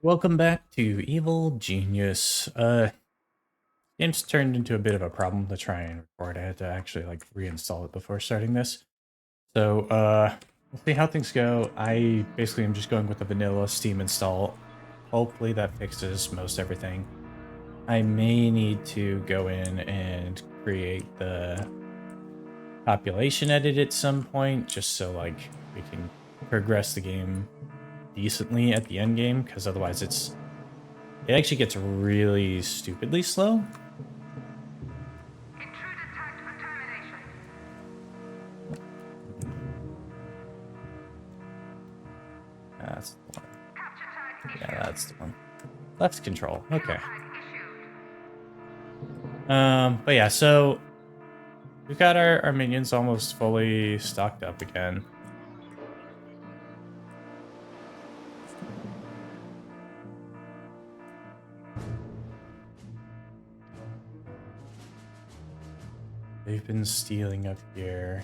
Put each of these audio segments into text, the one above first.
Welcome back to Evil Genius. Game's turned into a bit of a problem to try and record. I had to actually reinstall it before starting this. So we'll see how things go. I basically am just going with the vanilla Steam install. Hopefully that fixes most everything. I may need to go in and create the population edit at some point, just so we can progress the game decently at the end game, because otherwise it actually gets really stupidly slow. Intruder tagged for termination. That's the one. Capture tag issued. Yeah, that's the one. Left control. Okay. Tag issued. But yeah, so we've got our minions almost fully stocked up again. They've been stealing up here.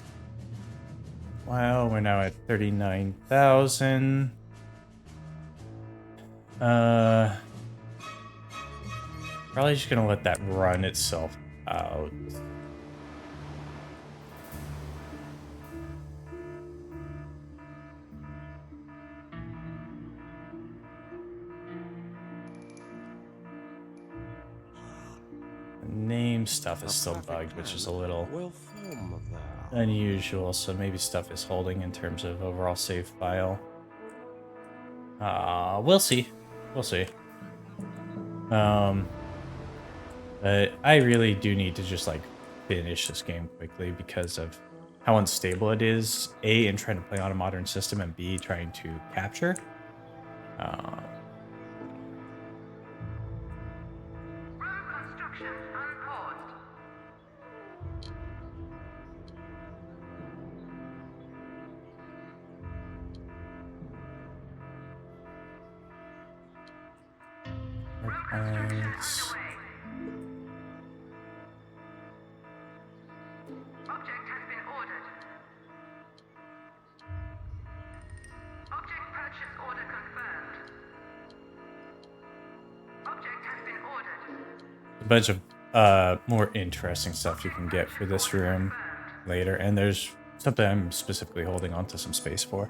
Wow, we're now at 39,000. Probably just gonna let that run itself out. Name stuff is still bugged, which is a little unusual, so maybe stuff is holding in terms of overall save file. We'll see. We'll see. But I really do need to just finish this game quickly because of how unstable it is. A, in trying to play on a modern system, and B, trying to capture. Road construction unpaused. Road construction underway. Object has been ordered. Object purchase order confirmed. Object has been ordered. A bunch of more interesting stuff you can get for this room later, and there's something I'm specifically holding onto some space for.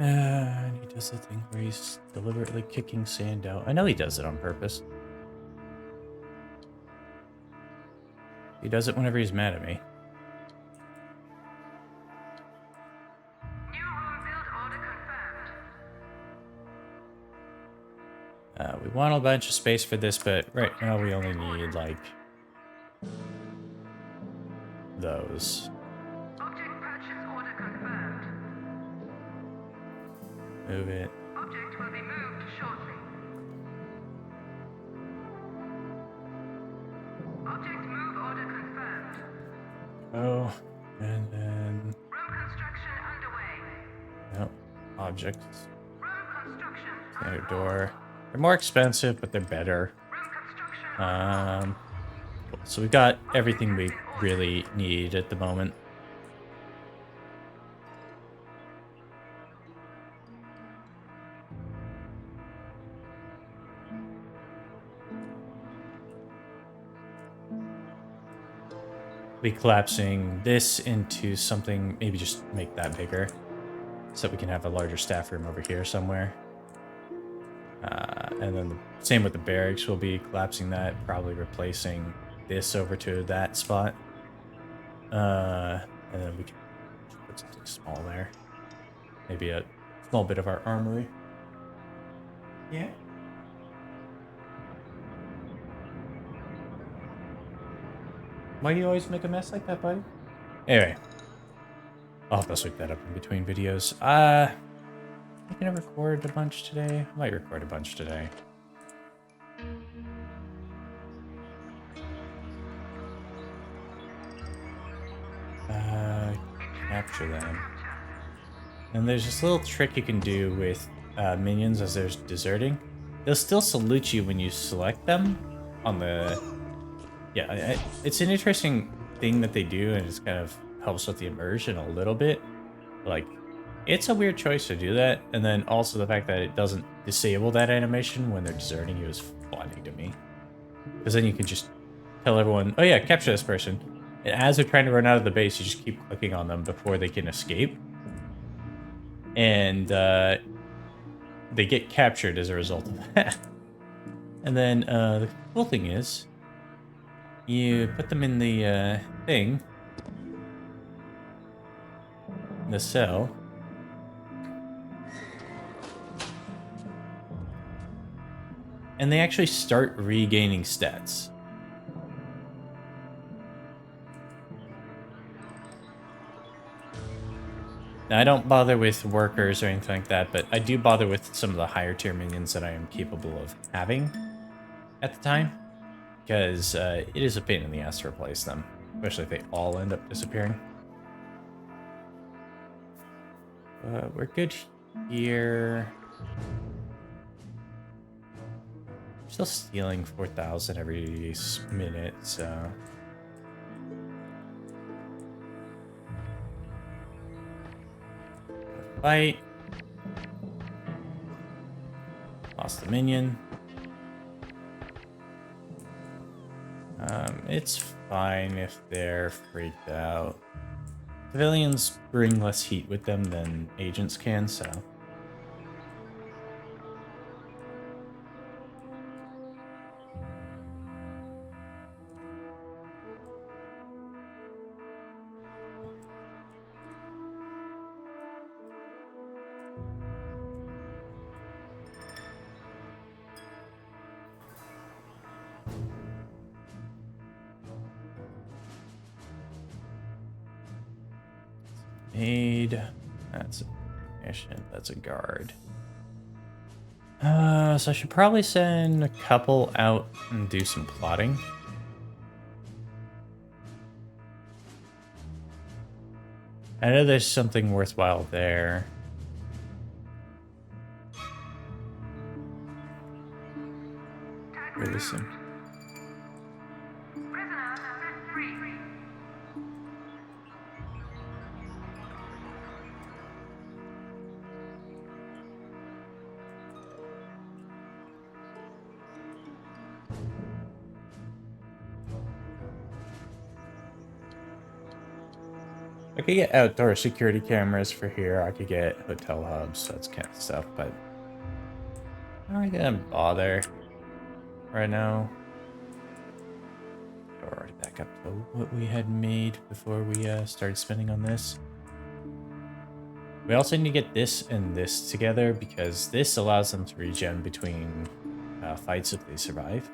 And he does the thing where he's deliberately kicking sand out. I know he does it on purpose. He does it whenever he's mad at me. New room build order confirmed. We want a bunch of space for this, but right now we only need those. Object purchase order confirmed. Move it. Object will be moved shortly. Object move order confirmed. Oh, and then Room construction underway. no objects. Room construction Standard unpaused. door. They're more expensive, but they're better. Room construction Cool. So we got everything we really need at the moment. Be collapsing this into something, maybe just make that bigger so that we can have a larger staff room over here somewhere. And then the same with the barracks. We'll be collapsing that, probably replacing this over to that spot. And then we can put something small there. Maybe a small bit of our armory. Yeah. Why do you always make a mess like that, buddy? Anyway. I'll have to sweep that up in between videos. I'm gonna record a bunch today. I might record a bunch today. Capture them. And there's this little trick you can do with minions as they're deserting. They'll still salute you when you select them on the... Yeah, it's an interesting thing that they do, and it just kind of helps with the immersion a little bit. Like, it's a weird choice to do that, and then also the fact that it doesn't disable that animation when they're deserting you is funny to me. Because then you can just tell everyone, oh yeah, capture this person. And as they're trying to run out of the base, you just keep clicking on them before they can escape. And they get captured as a result of that. And then the cool thing is, you put them in the thing, in the cell. And they actually start regaining stats. Now, I don't bother with workers or anything like that, but I do bother with some of the higher tier minions that I am capable of having at the time, because it is a pain in the ass to replace them, especially if they all end up disappearing. We're good here. Still stealing 4,000 every minute, so... Fight. Lost the minion. It's fine if they're freaked out. Civilians bring less heat with them than agents can, so... Aid. That's a mission. That's a guard. So I should probably send a couple out and do some plotting. I know there's something worthwhile there. Release him. Prisoner set free. I could get outdoor security cameras for here. I could get hotel hubs, that's kind of stuff, but I'm not gonna bother right now. Or back up to what we had made before we started spending on this. We also need to get this and this together because this allows them to regen between fights if they survive.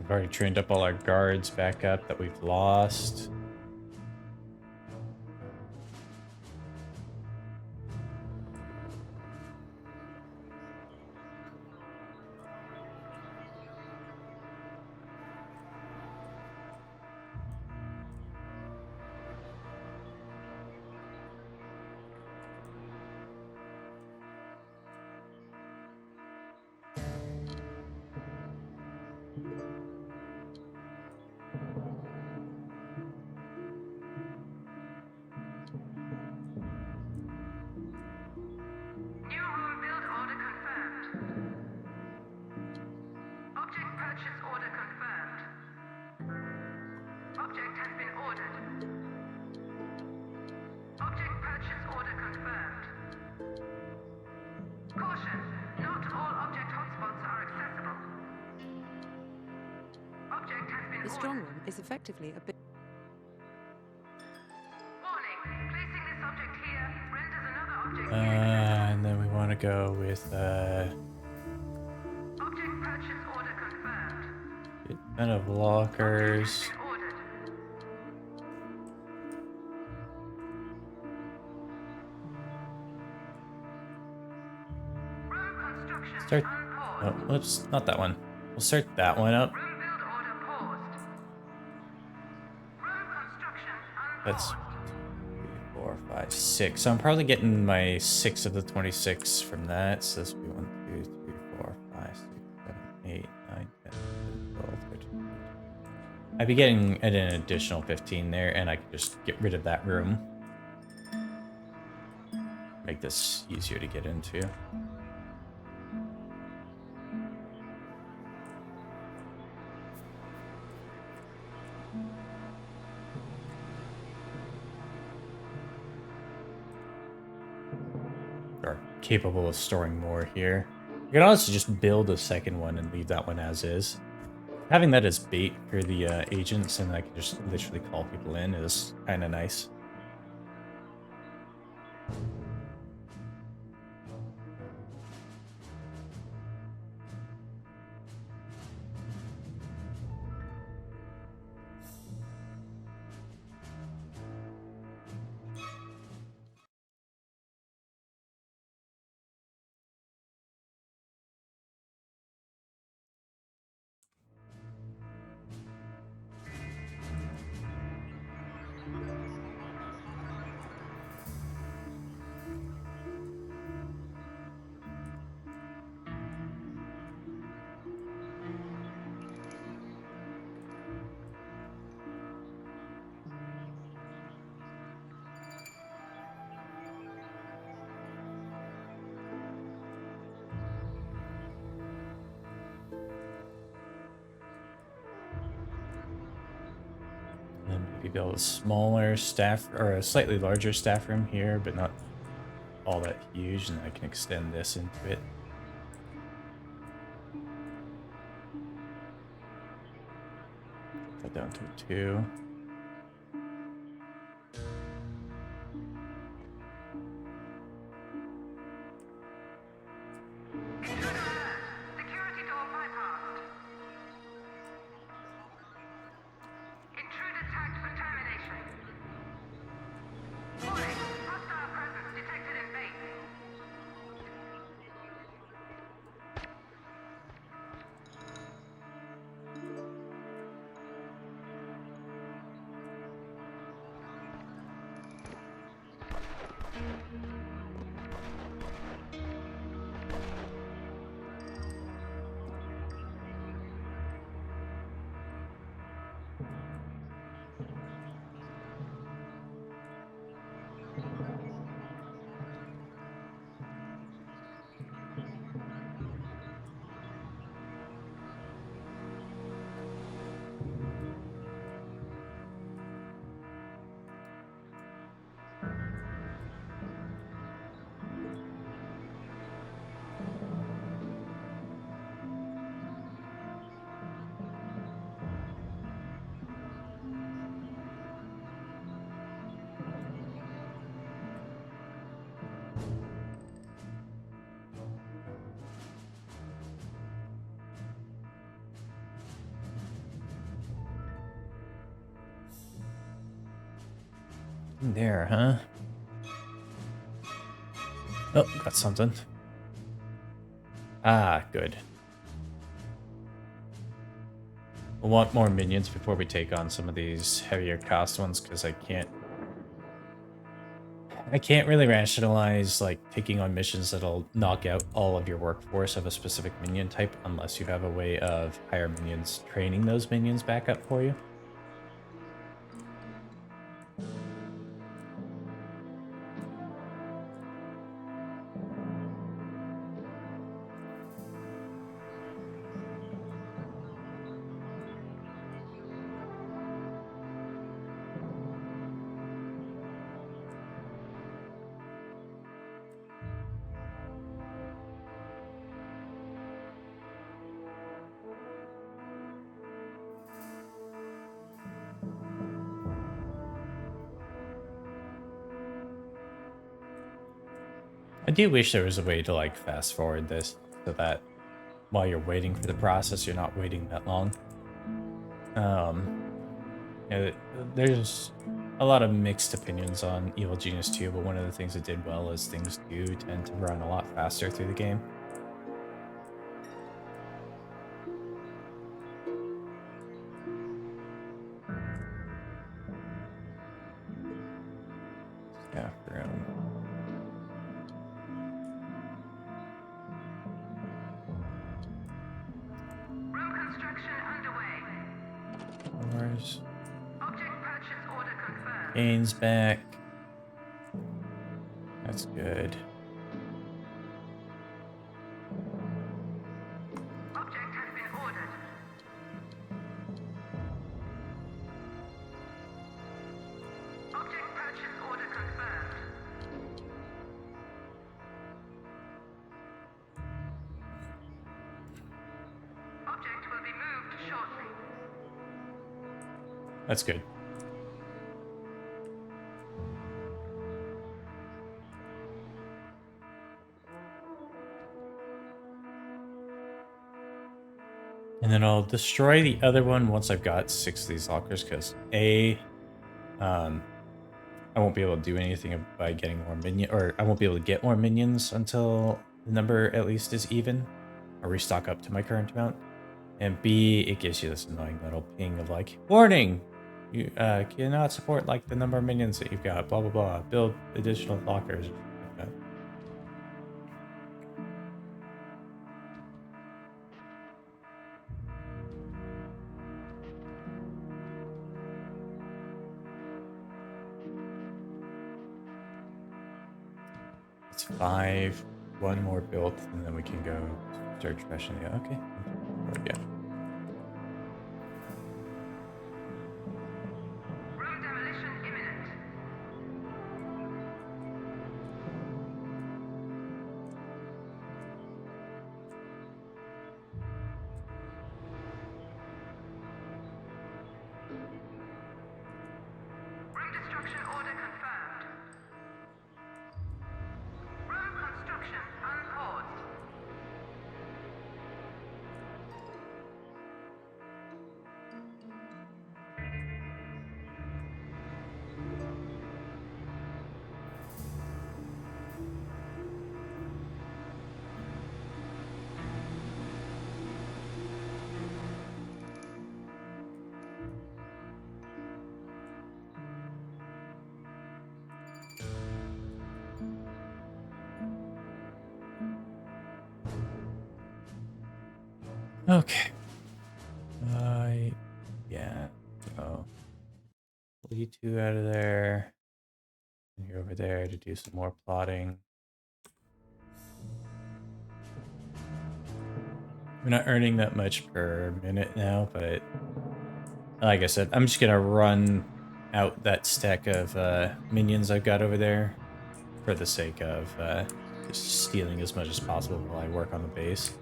We've already trained up all our guards back up that we've lost. New room build order confirmed. Object purchase order confirmed. Object has been ordered. Object purchase order confirmed. Caution, not all object hotspots are accessible. Object has been The strong ordered. room is effectively a bit. Warning, placing this object here renders another object And then we want to go with Object purchase order confirmed. kind of lockers. Has been Start. Oh, whoops, not that one. We'll start that one up. Room build order paused. Room construction That's unpaused. 3, 4, 5, 6. So I'm probably getting my 6 of the 26 from that. So this will be 1, 2, 3, 4, 5, 6, 7, 8, 9, 10, 11, 12, 13. I'd be getting an additional 15 there, and I can just get rid of that room. Make this easier to get into. Are capable of storing more here. You can also just build a second one and leave that one as is. Having that as bait for the agents, and I can just literally call people in, is kind of nice. And then maybe build a smaller staff, or a slightly larger staff room here, but not all that huge, and I can extend this into it. Put that down to 2. Intruder alert. Security door bypassed. Intruder tagged for termination. Warning. Hostile presence detected in base. There, huh? Oh, got something. Ah, good. We'll want more minions before we take on some of these heavier cost ones, because I can't really rationalize like taking on missions that'll knock out all of your workforce of a specific minion type unless you have a way of higher minions training those minions back up for you. I do wish there was a way to like fast forward this so that while you're waiting for the process, you're not waiting that long. Yeah, there's a lot of mixed opinions on Evil Genius 2, but one of the things it did well is things do tend to run a lot faster through the game. staff room. Room construction underway. Doors. Object purchase order confirmed. Gaines back. That's good. Object has been ordered. Object purchase order confirmed. Object will be moved shortly. That's good. And then I'll destroy the other one once I've got 6 of these lockers, because I won't be able to do anything by getting more minion, or I won't be able to get more minions until the number at least is even, or restock up to my current amount. And B, it gives you this annoying little ping of like, warning, you cannot support like the number of minions that you've got, blah blah blah. Build additional lockers. Or something like that. It's 5. One more built, and then we can go start trashing the. Okay. Yeah. Room demolition imminent. Room destruction order confirmed. Room construction unpaused. Okay. Yeah. So lead 2 out of there. And you're over there to do some more plotting. We're not earning that much per minute now, but like I said, I'm just gonna run out that stack of minions I've got over there for the sake of just stealing as much as possible while I work on the base.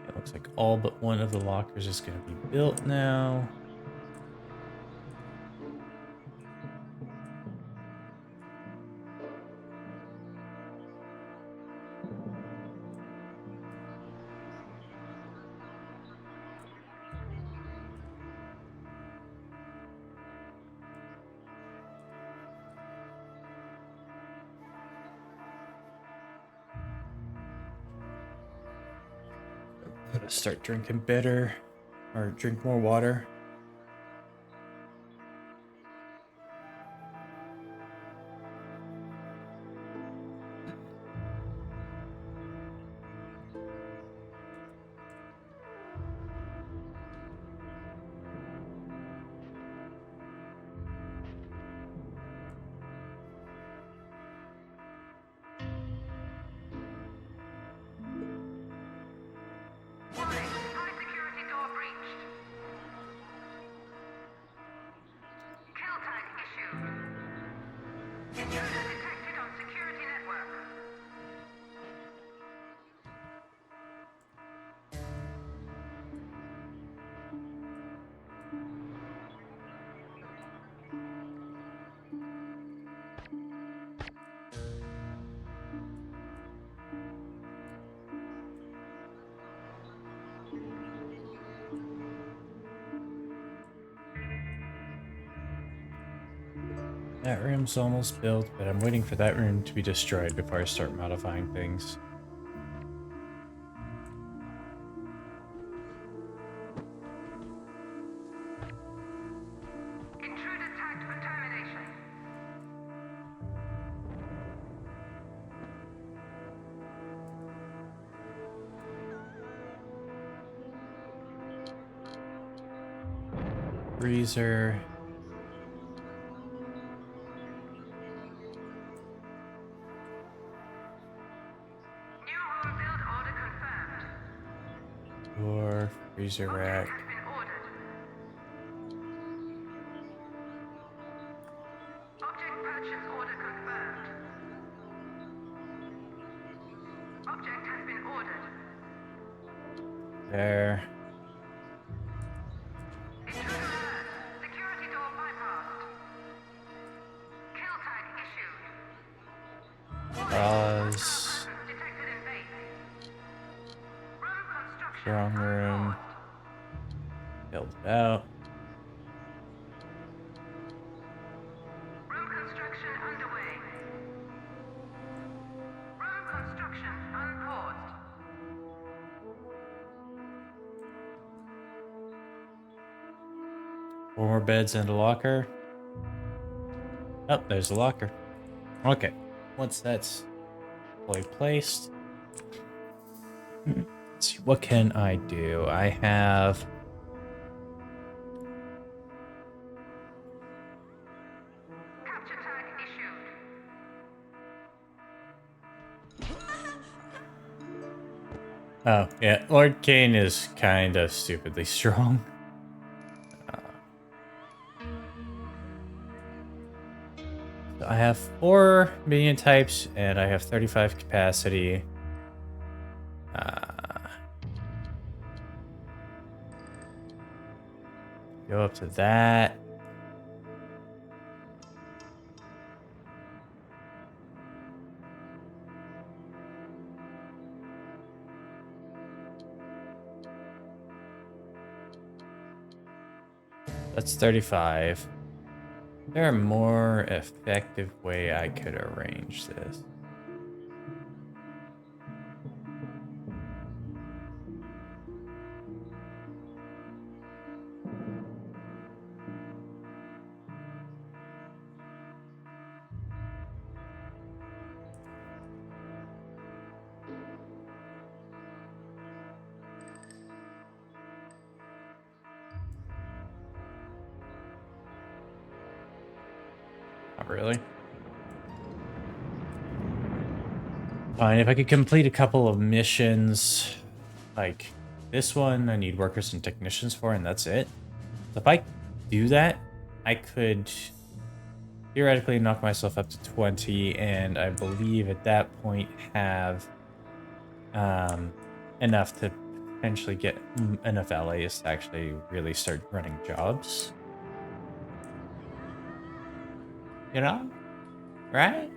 It looks like all but one of the lockers is going to be built now. Gotta start drinking better, or drink more water. Warning, high security door breached. Kill tag issued. Intruder detected on security network. That room's almost built, but I'm waiting for that room to be destroyed before I start modifying things. Freezer. New home build order confirmed. Or freezer Object rack. has been ordered. Object purchase order confirmed. Object has been ordered. There. Intruder alert. Security door bypassed. Kill tag issued. Pause. Presence detected in base. Room construction Strong room. unpaused. Build it out. Room construction underway. Room construction unpaused. 4 more beds and a locker. Oh, there's the locker. Okay. Once that's fully placed. Let's see, what can I do? I have... Capture tag issued. Oh, yeah. Lord Kane is kind of stupidly strong. So I have 4 minion types, and I have 35 capacity. Go up to that. That's 35. Is there a more effective way I could arrange this? Not really. Fine, if I could complete a couple of missions, like this one I need workers and technicians for, and that's it. So if I do that, I could theoretically knock myself up to 20, and I believe at that point have enough to potentially get enough LAs to actually really start running jobs. You know? Right?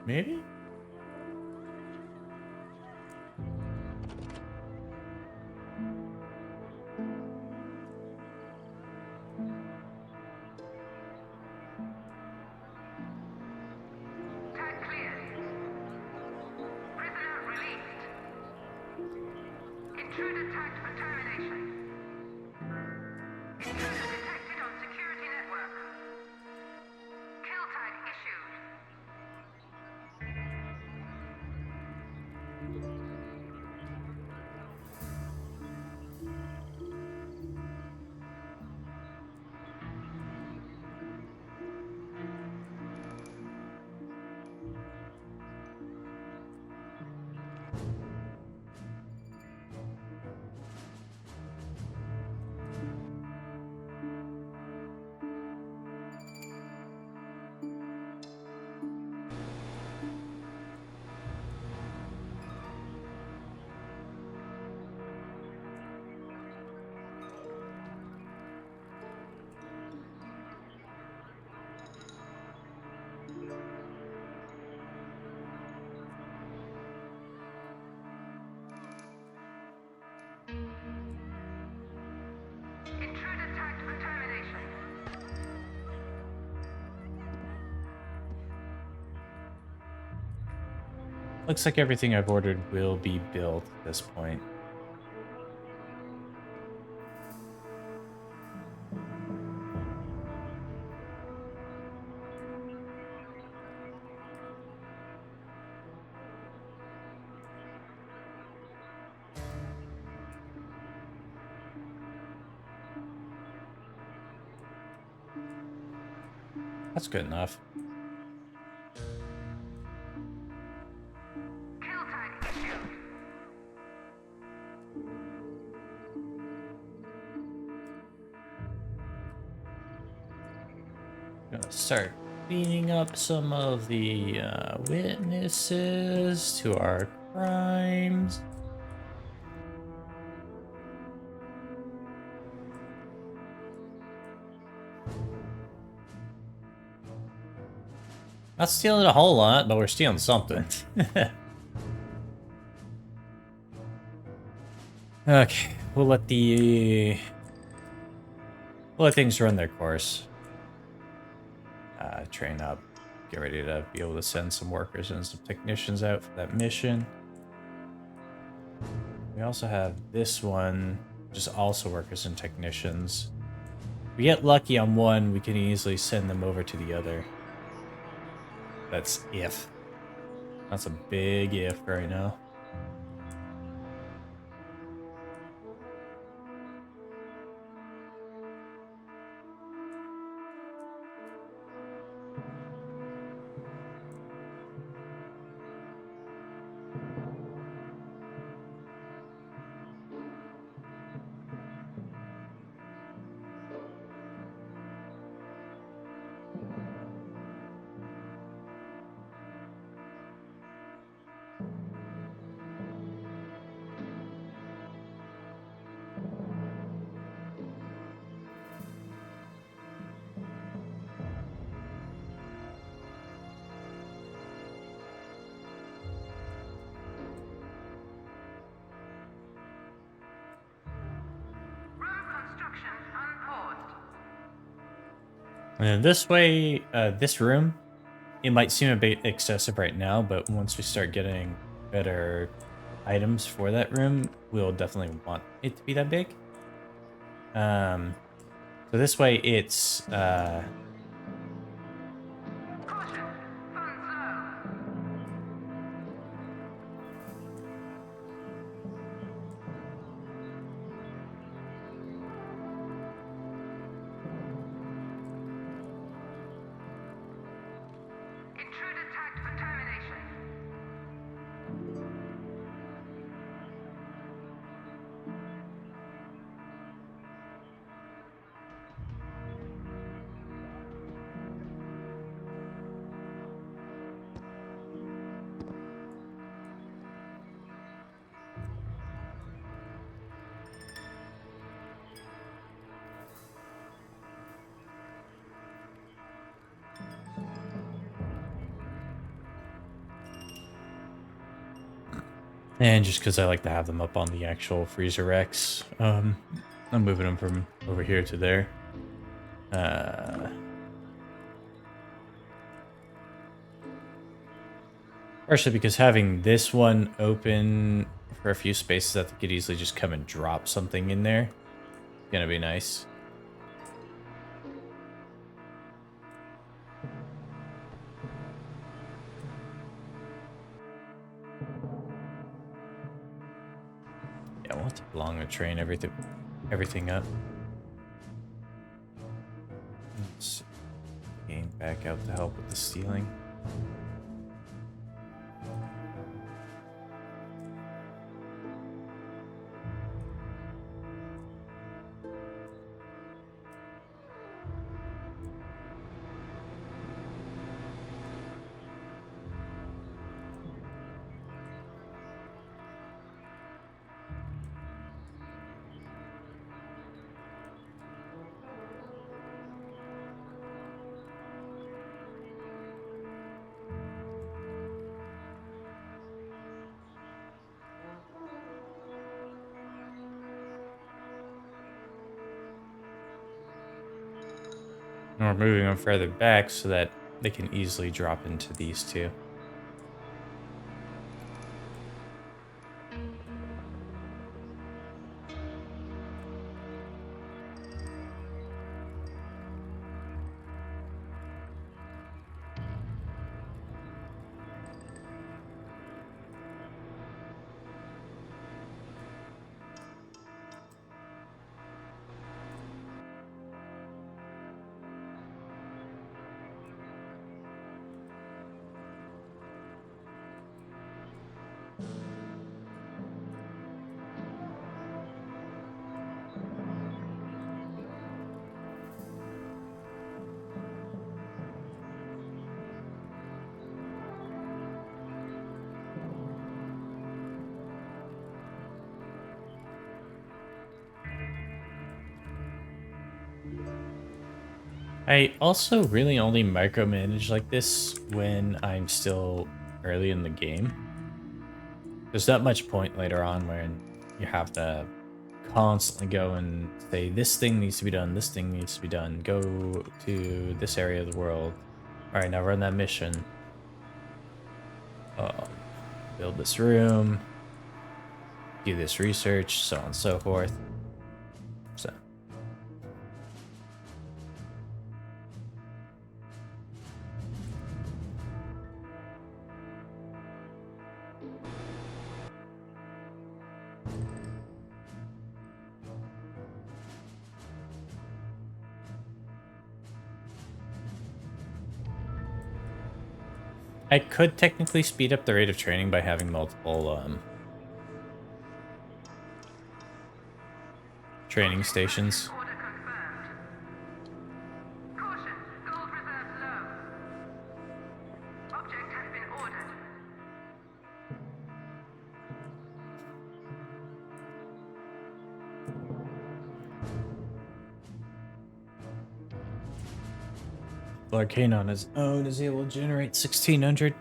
Maybe? Tag cleared. Prisoner released. Intruder tagged for termination. Intruder detected on security network. Kill tag issued. Intruder tagged for termination. Looks like everything I've ordered will be built at this point. That's good enough. Kill tag issued. Gonna start cleaning up some of the witnesses to our crimes. Not stealing a whole lot, but we're stealing something. Okay, we'll let things run their course. Train up, get ready to be able to send some workers and some technicians out for that mission. We also have this one, which is also workers and technicians. If we get lucky on one, we can easily send them over to the other. That's if. That's a big if right now. Road construction unpaused. And this way, this room, it might seem a bit excessive right now, but once we start getting better items for that room, we'll definitely want it to be that big. So this way it's, Caution. Funds low. Intruder tagged for termination. and just because I like to have them up on the actual freezer racks, I'm moving them from over here to there. Partially because having this one open for a few spaces, I could easily just come and drop something in there. Gonna be nice. Yeah, we'll have to belong to train everything up. Let's see. Game back out to help with the stealing. And we're moving them further back so that they can easily drop into these two. I also really only micromanage like this when I'm still early in the game. There's not much point later on when you have to constantly go and say, this thing needs to be done, this thing needs to be done, go to this area of the world. All right, now run that mission. Build this room, do this research, so on and so forth. So I could technically speed up the rate of training by having multiple training stations. Order confirmed. Caution, gold reserves low. Object has been ordered. Arcane on his own is able to generate 1600.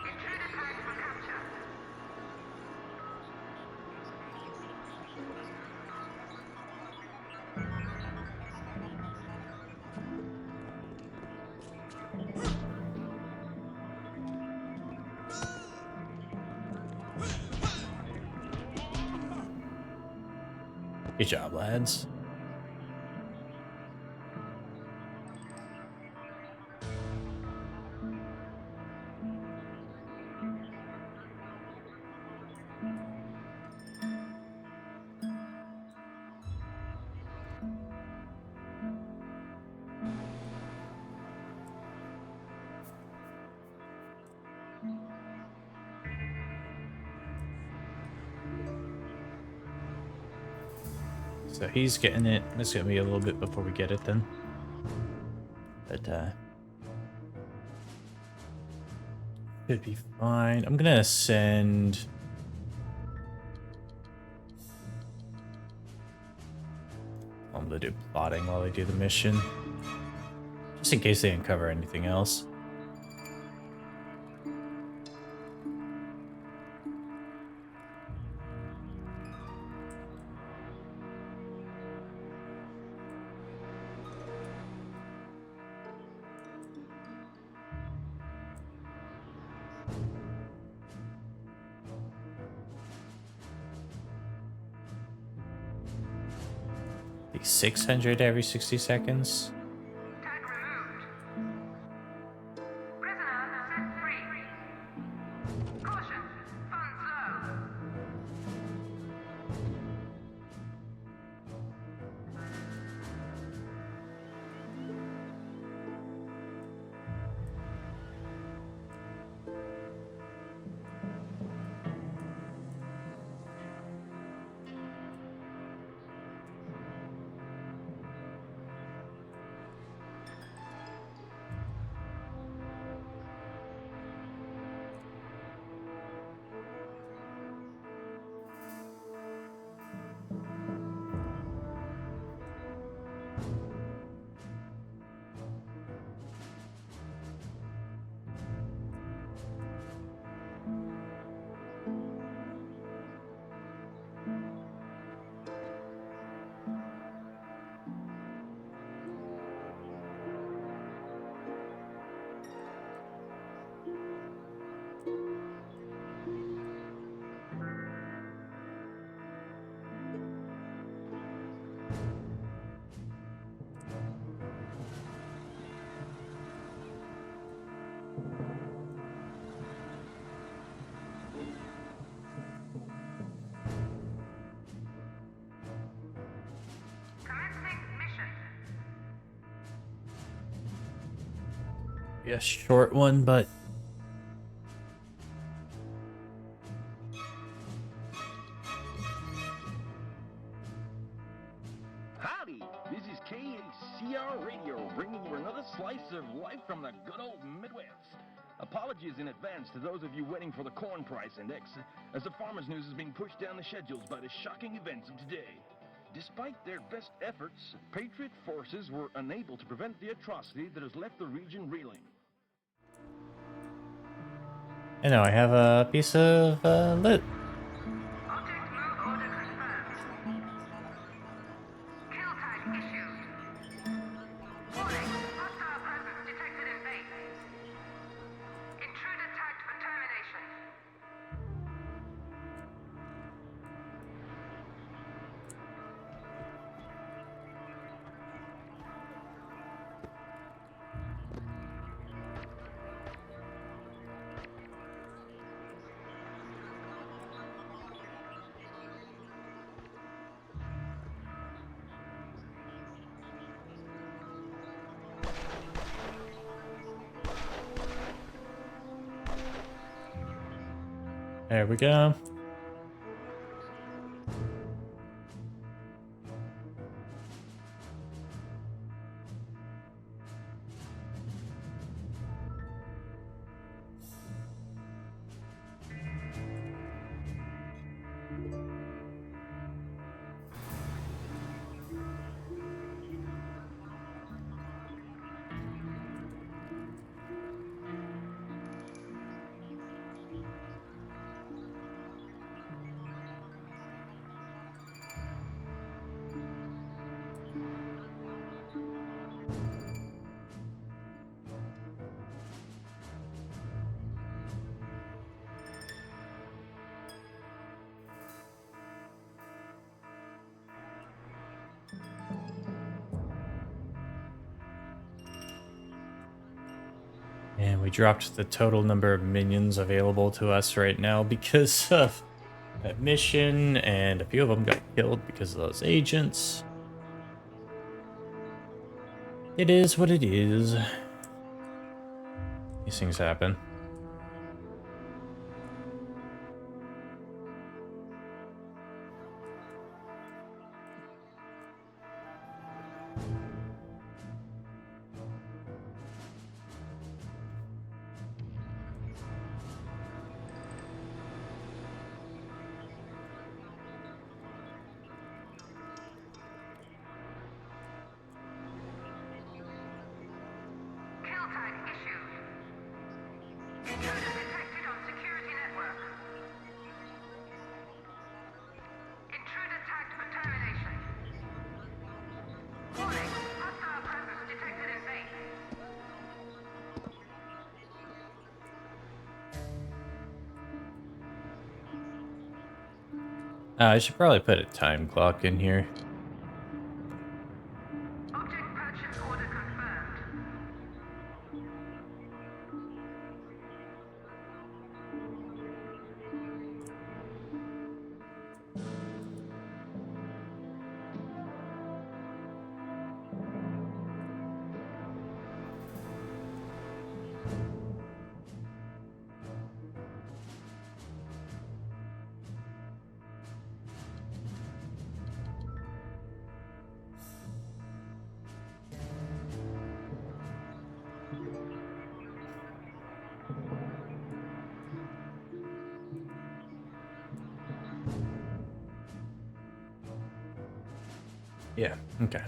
Intruder tagged for capture. Good job, lads. So he's getting it. It's gonna be a little bit before we get it then. But should be fine. I'm gonna send I'm gonna do plotting while I do the mission. Just in case they uncover anything else. The 600 every 60 seconds. Tag removed. Prisoner set free. Caution, funds low. be a short one, but Howdy, this is KHCR Radio, bringing you another slice of life from the good old Midwest. Apologies in advance to those of you waiting for the corn price index, as the farmers' news is being pushed down the schedules by the shocking events of today. Despite their best efforts, Patriot forces were unable to prevent the atrocity that has left the region reeling. I know I have a piece of lit. Object move order confirmed. Kill tag issued. Warning, hostile presence detected in base. Intruder tagged for termination. There we go. And we dropped the total number of minions available to us right now because of that mission, and a few of them got killed because of those agents. It is what it is. These things happen. Kill tag issued. Intruder detected on security network. Intruder tagged for termination. Warning, hostile presence detected in base. I should probably put a time clock in here. Object purchase order confirmed. Yeah, okay.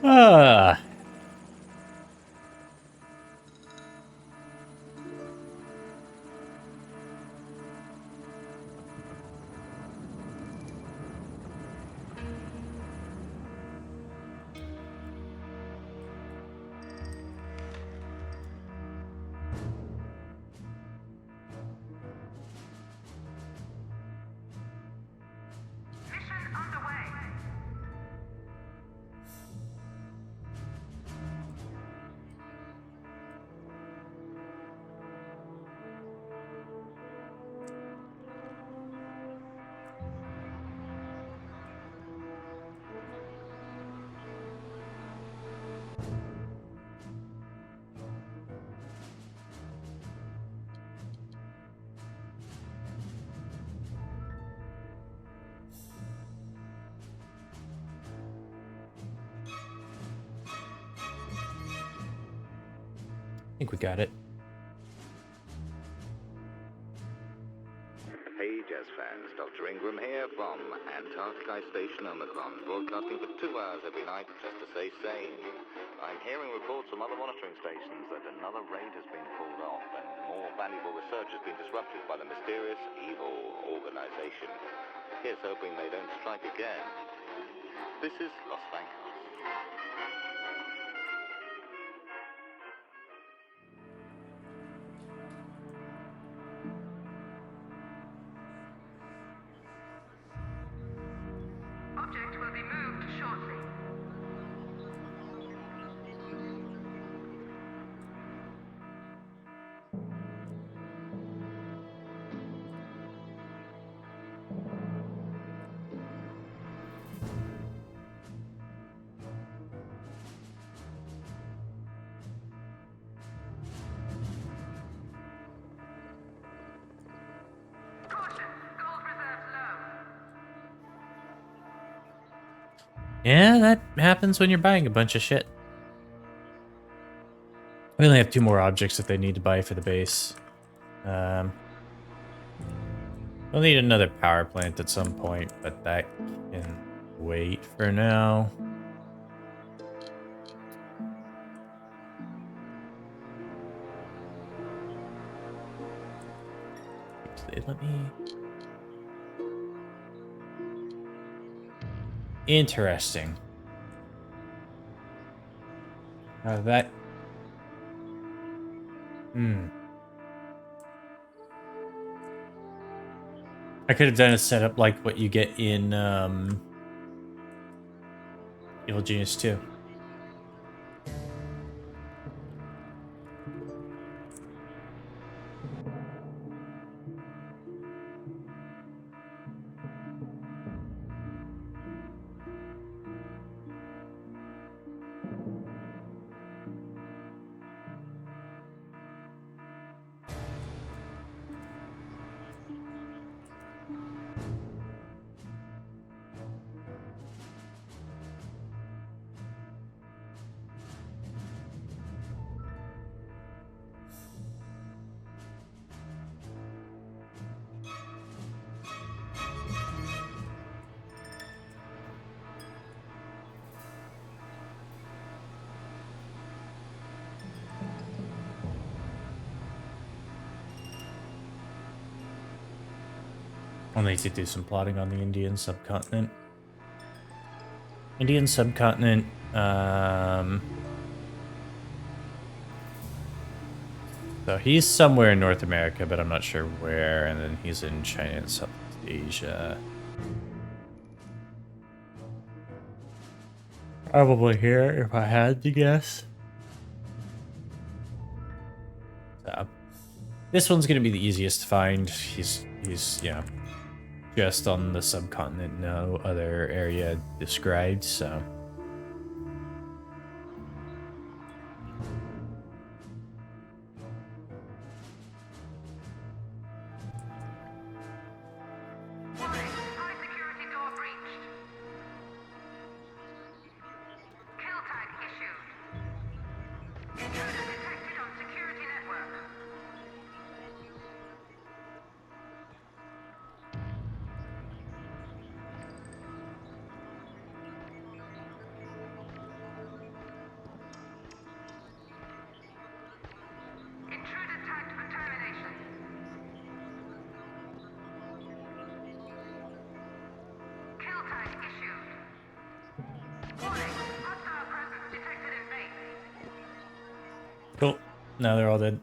Ah. Mission underway. I think we got it. Hey jazz fans, Dr. Ingram here from Antarctica Station Omicron, broadcasting for 2 hours every night just to stay sane. I'm hearing reports from other monitoring stations that another raid has been pulled off and more valuable research has been disrupted by the mysterious evil organization. Here's hoping they don't strike again. This is Los Bancos. Object will be moved shortly. Caution, gold reserves low. Yeah, that happens when you're buying a bunch of shit. We only have 2 more objects that they need to buy for the base. We'll need another power plant at some point, but that can wait for now. Let me... Interesting. That... I could have done a setup like what you get in Evil Genius 2. I'll need to do some plotting on the Indian subcontinent. Indian subcontinent, so he's somewhere in North America, but I'm not sure where, and then he's in China and Southeast Asia. Probably here, if I had to guess. So, this one's gonna be the easiest to find. He's you know, just on the subcontinent, no other area described, so. Warning, high security door breached. Kill tag issued. Intruder detected on security network. No, they're all dead.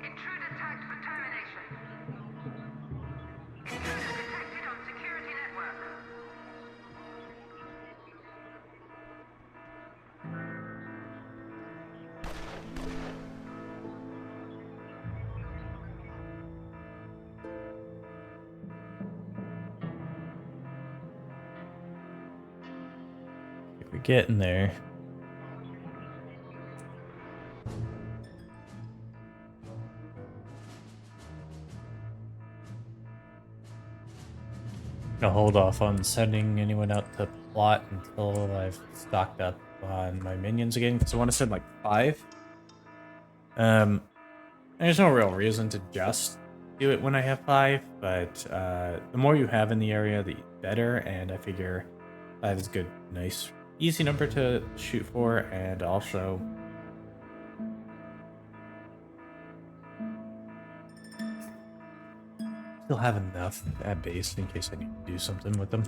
Intruder tagged for termination. Intruder detected on security network. We're getting there. Gonna hold off on sending anyone out to plot until I've stocked up on my minions again, because I want to send like 5. There's no real reason to just do it when I have 5, but the more you have in the area, the better, and I figure 5 is a good, nice, easy number to shoot for, and also still have enough at base in case I need to do something with them.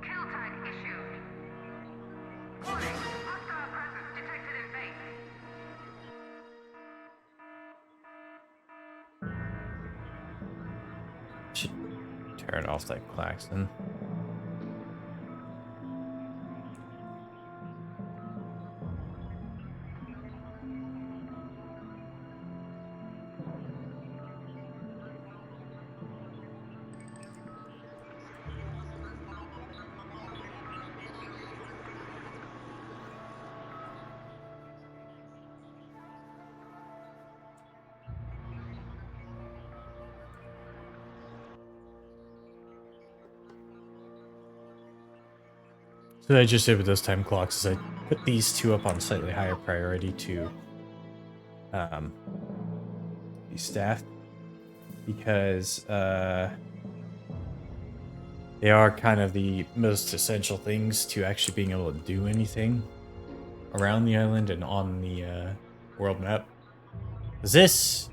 Kill tag issued. Warning, hostile presence detected in base. Should turn off that klaxon. So what I just did with those time clocks is I put these 2 up on slightly higher priority to be staffed, because they are kind of the most essential things to actually being able to do anything around the island and on the world map. 'Cause this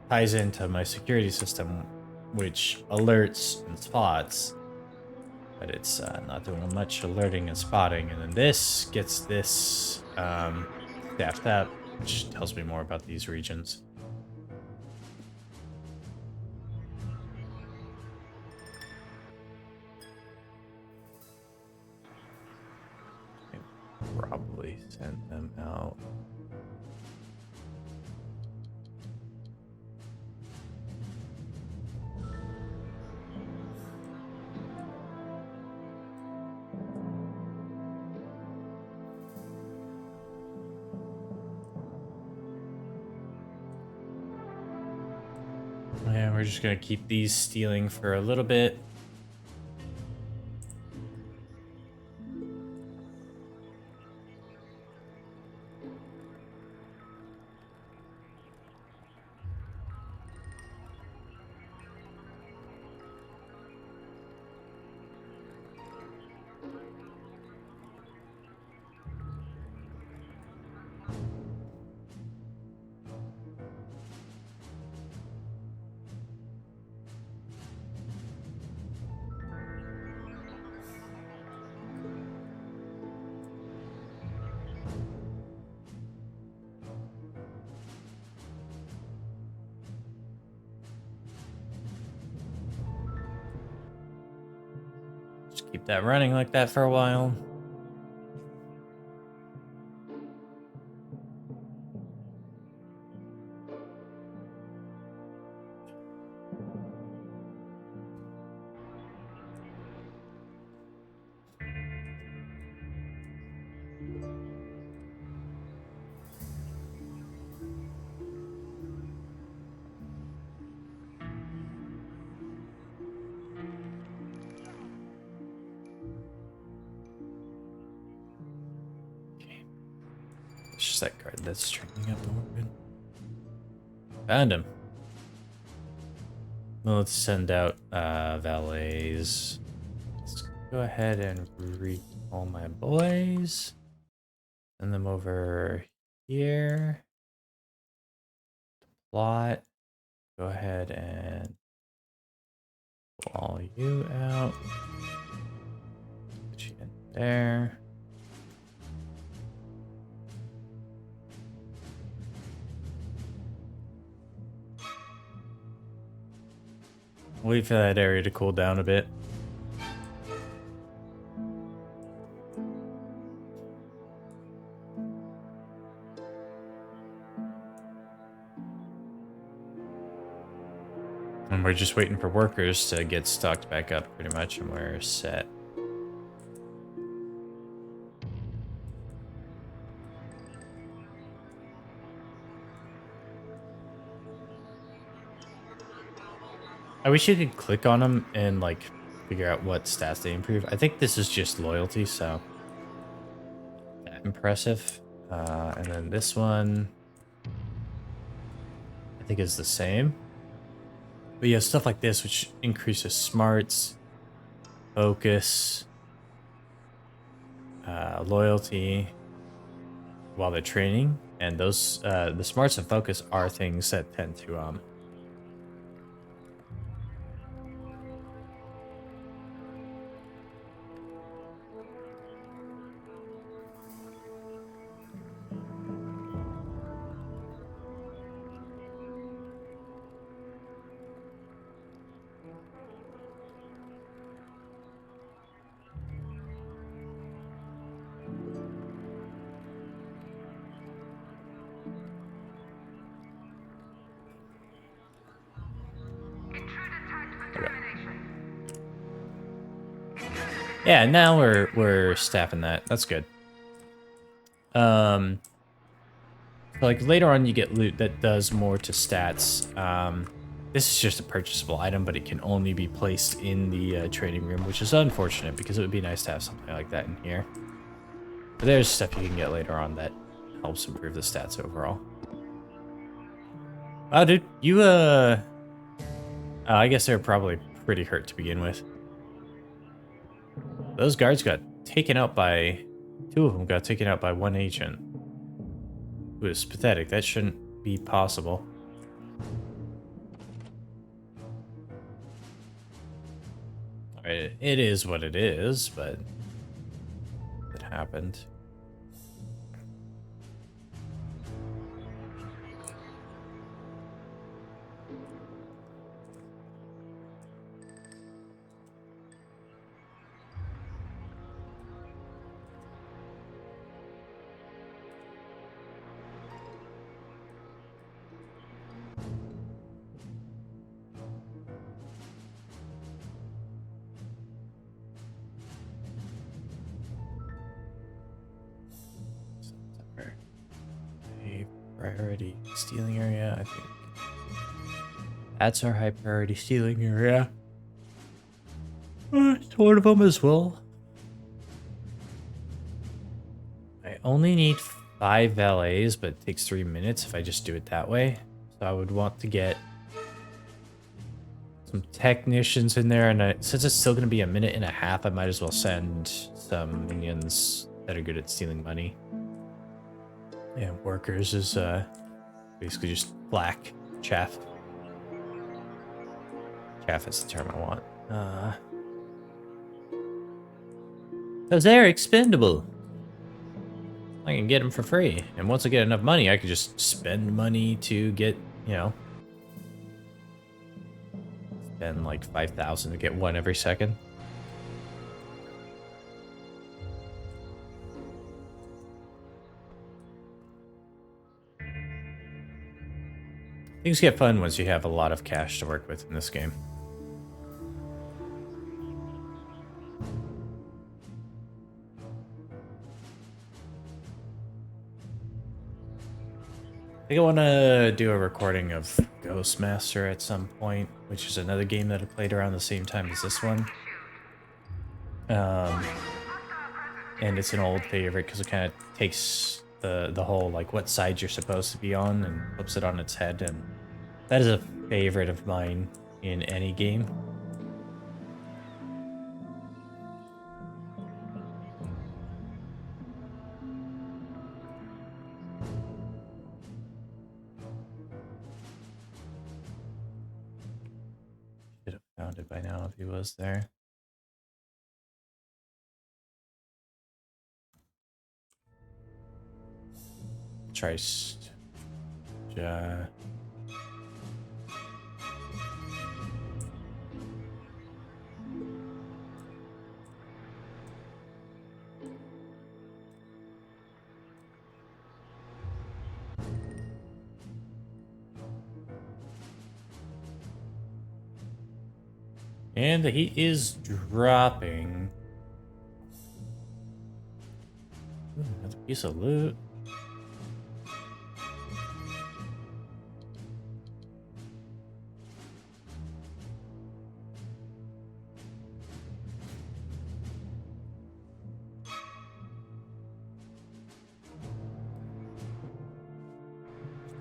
ties into my security system, which alerts and spots, but it's not doing much alerting and spotting. And then this gets this staffed up, which tells me more about these regions. Probably send them out. Yeah, we're just gonna keep these stealing for a little bit. keep that running like that for a while. It's just that guard that's training up the weapon. Found him. Well, let's send out valets. Let's go ahead and recall my boys. Send them over here. Plot. Go ahead and pull all you out. Put you in there. Wait for that area to cool down a bit. And we're just waiting for workers to get stocked back up pretty much, and we're set. I wish you could click on them and like figure out what stats they improve. I think this is just loyalty, so that impressive. And then this one, I think is the same. But yeah, stuff like this, which increases smarts, focus, loyalty while they're training, and those the smarts and focus are things that tend to yeah, now we're staffing that. That's good. So like later on you get loot that does more to stats. This is just a purchasable item, but it can only be placed in the trading room, which is unfortunate because it would be nice to have something like that in here. But there's stuff you can get later on that helps improve the stats overall. Oh, dude, you I guess they're probably pretty hurt to begin with. Those guards got taken out by... Two of them got taken out by one agent. It was pathetic. That shouldn't be possible. Alright, it is what it is, but... it happened. Priority stealing area, I think. That's our high priority stealing area. It's one of them as well. I only need 5 valets, but it takes 3 minutes if I just do it that way. So I would want to get some technicians in there, and since it's still going to be a minute and a half, I might as well send some minions that are good at stealing money. Yeah, workers is basically just black chaff. Chaff is the term I want. Because they're expendable. I can get them for free. And once I get enough money, I can just spend money to get, you know, spend like 5,000 to get one every second. Things get fun once you have a lot of cash to work with in this game. I think I want to do a recording of Ghostmaster at some point, which is another game that I played around the same time as this one. And it's an old favorite because it kind of takes the whole like what side you're supposed to be on and flips it on its head, and that is a favorite of mine in any game. Should have found it by now if he was there. Try. And the heat is dropping. Ooh, another piece of loot.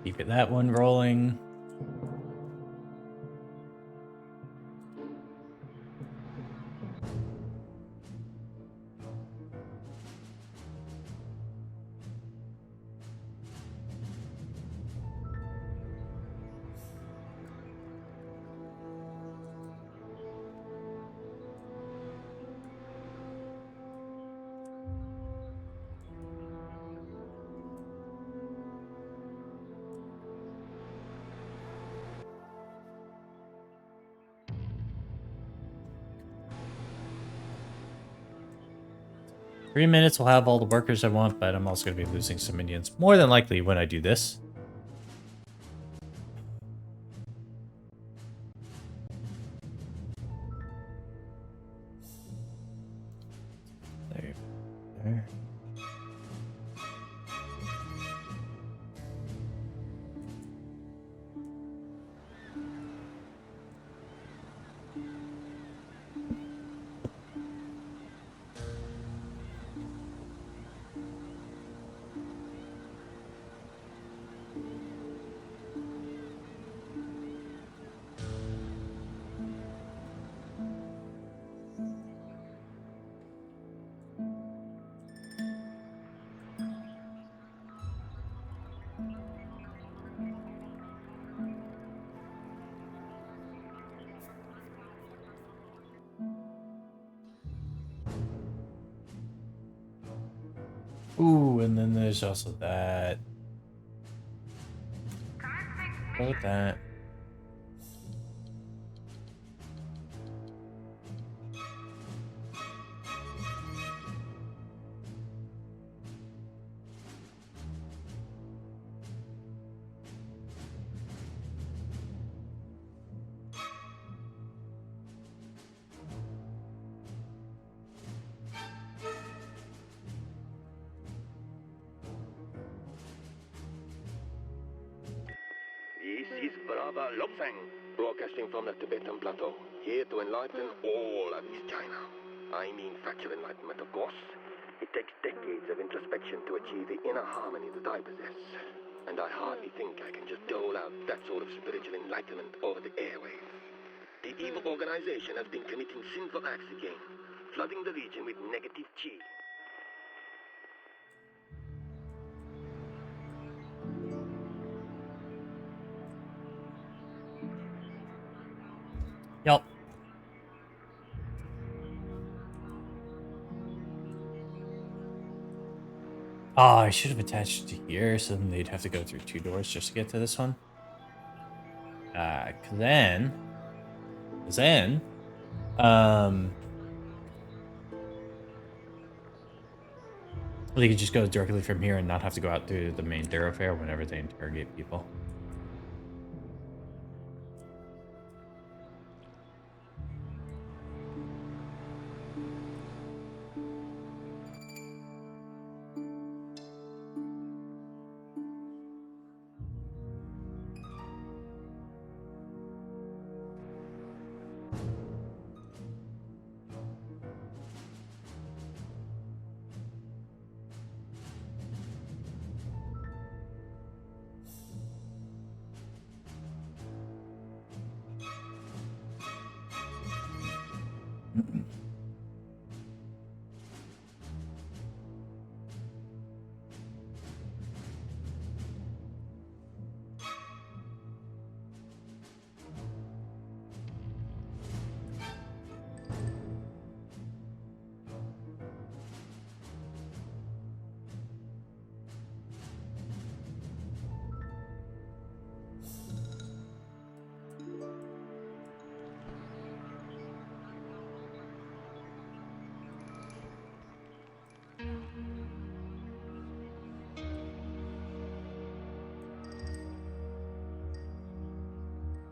Keep that one rolling. Three minutes will have all the workers I want, but I'm also going to be losing some minions. More than likely when I do this. There. Ooh, and then there's also that. Go with that. This is Brava Lopfang, broadcasting from the Tibetan Plateau, here to enlighten all of East China. I mean factual enlightenment, of course. It takes decades of introspection to achieve the inner harmony that I possess. And I hardly think I can just dole out that sort of spiritual enlightenment over the airwaves. The evil organization has been committing sinful acts again, flooding the region with negative chi. Yup. Oh, I should have attached it to here, so then they'd have to go through 2 doors just to get to this one. Cause then, they could just go directly from here and not have to go out through the main thoroughfare whenever they interrogate people.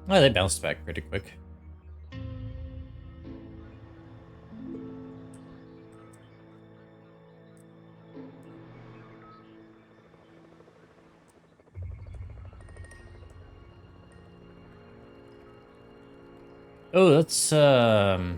Oh, they bounced back pretty quick. Oh, that's hmm.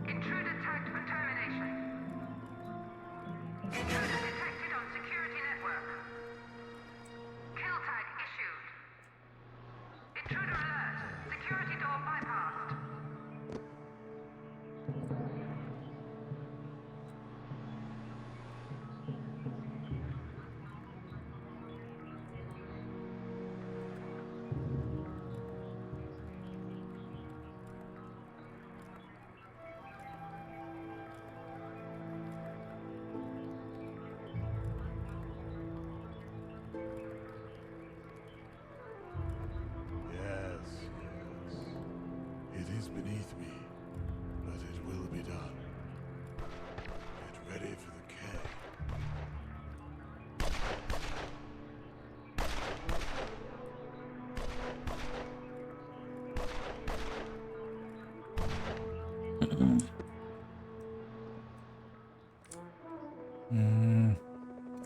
Intruder tagged for termination. Intruder detected on security network. Kill tag issued. Intruder alert. Security door bypassed. Yes, yes. It is beneath me, but it will be done. Get ready for the K.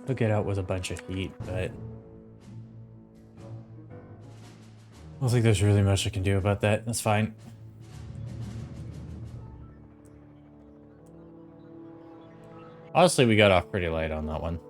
He'll get out with a bunch of heat, but I don't think there's really much I can do about that. That's fine. Honestly, we got off pretty light on that one.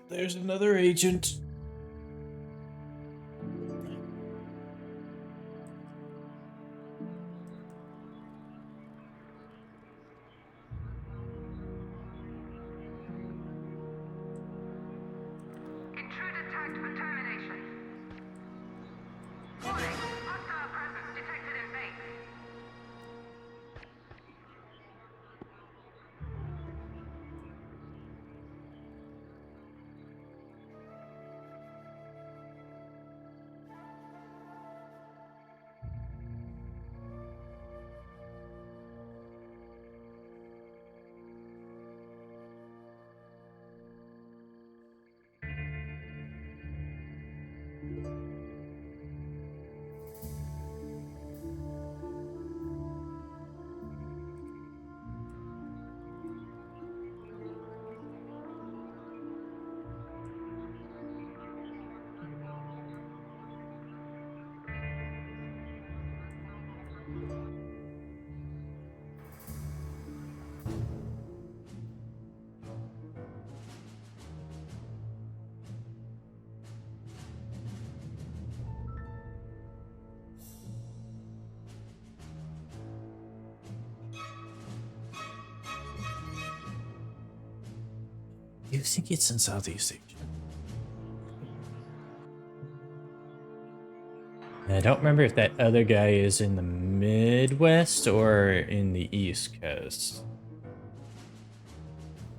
There's another agent. Intruder tagged for termination. Warning. Hostile presence detected in base. You think it's in Southeast Asia? And I don't remember if that other guy is in the Midwest or in the East Coast.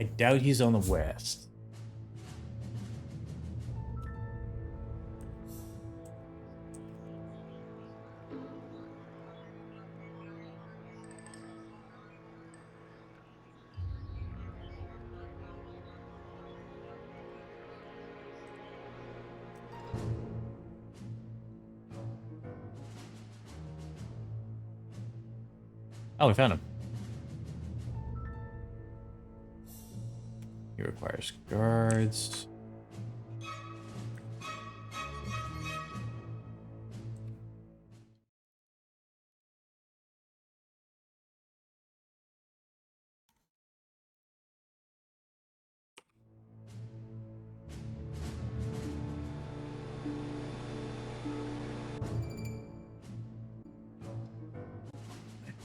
I doubt he's on the West. Oh, we found him. He requires guards.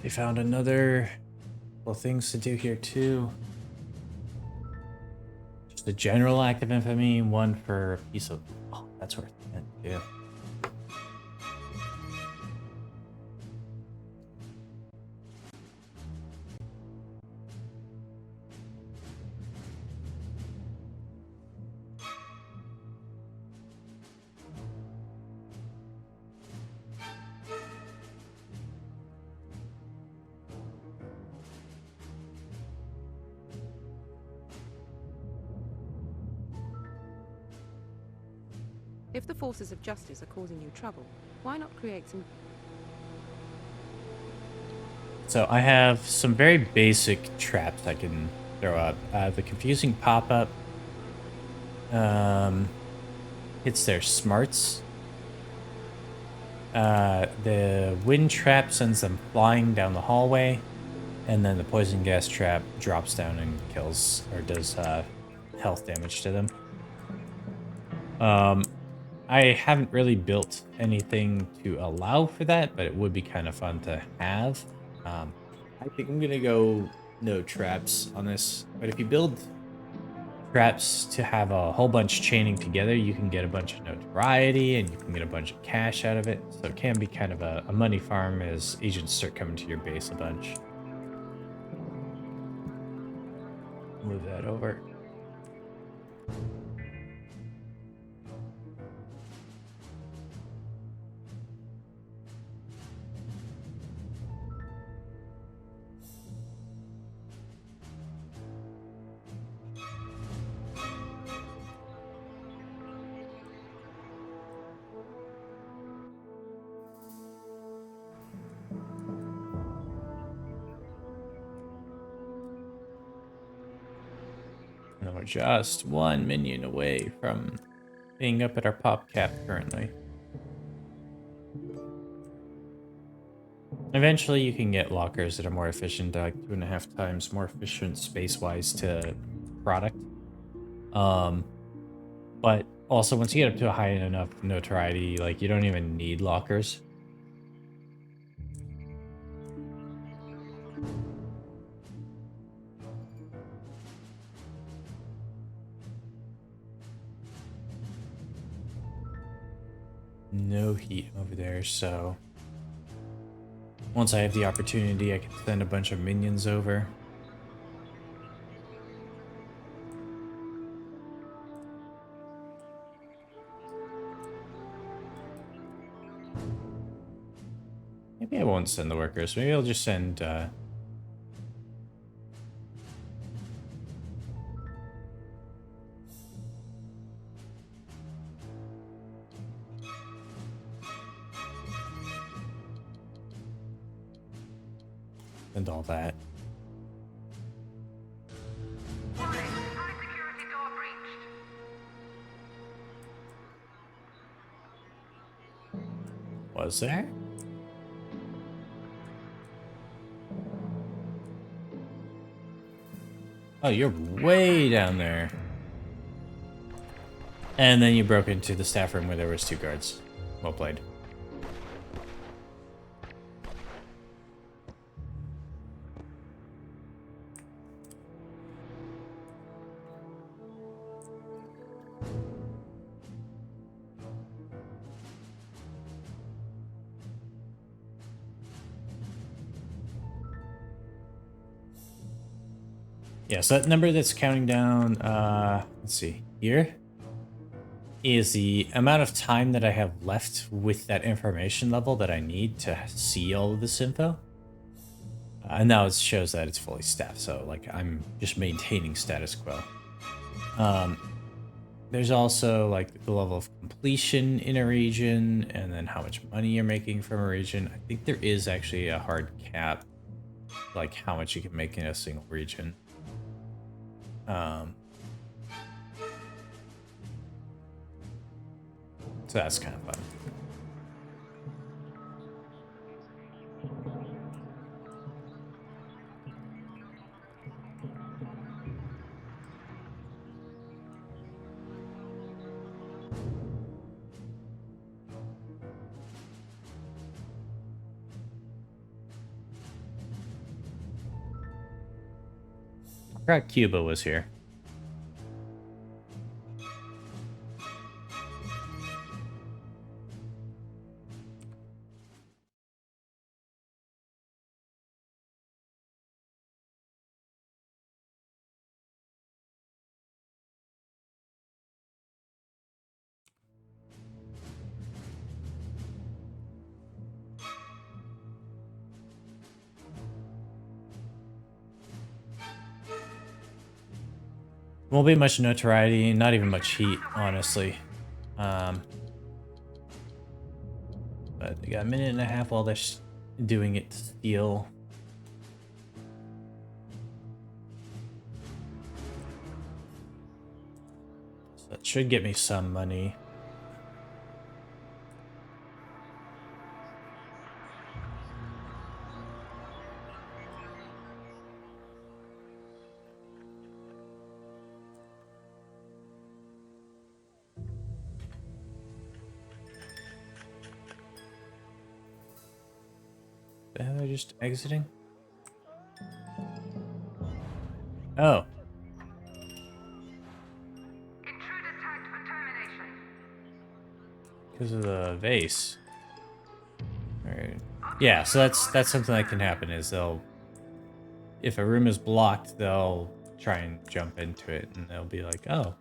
They found another couple of things to do here too. Just a general act of infamy, one for a piece of. Oh, that's worth it too. If the forces of justice are causing you trouble, why not create some... So I have some very basic traps I can throw up. The confusing pop-up hits their smarts. The wind trap sends them flying down the hallway, and then the poison gas trap drops down and kills or does health damage to them. I haven't really built anything to allow for that, but it would be kind of fun to have. I think I'm gonna go no traps on this, but if you build traps to have a whole bunch chaining together, you can get a bunch of notoriety and you can get a bunch of cash out of it. So it can be kind of a money farm as agents start coming to your base a bunch. Move that over. And we're just one minion away from being up at our pop cap currently. Eventually you can get lockers that are more efficient, like 2.5 times more efficient space-wise to product. But also once you get up to a high enough notoriety, like you don't even need lockers. No heat over there, so once I have the opportunity, I can send a bunch of minions over. Maybe I won't send the workers. Maybe I'll just send and all that. Warning, high security door breached. Was there? Oh, you're way down there. And then you broke into the staff room where there was 2 guards. Well played. Yeah, so that number that's counting down, let's see, here is the amount of time that I have left with that information level that I need to see all of this info. And now it shows that it's fully staffed, so like I'm just maintaining status quo. There's also like the level of completion in a region and then how much money you're making from a region. I think there is actually a hard cap like how much you can make in a single region. So that's kind of fun. I forgot Cuba was here. Won't be much notoriety, not even much heat, honestly. But they got a minute and a half while they're doing it still. So that should get me some money. The hell, they're just exiting? Oh. Intruder tagged for termination. Because of the vase. Alright. Yeah, so that's something that can happen is they'll, if a room is blocked, they'll try and jump into it and they'll be like, oh, well,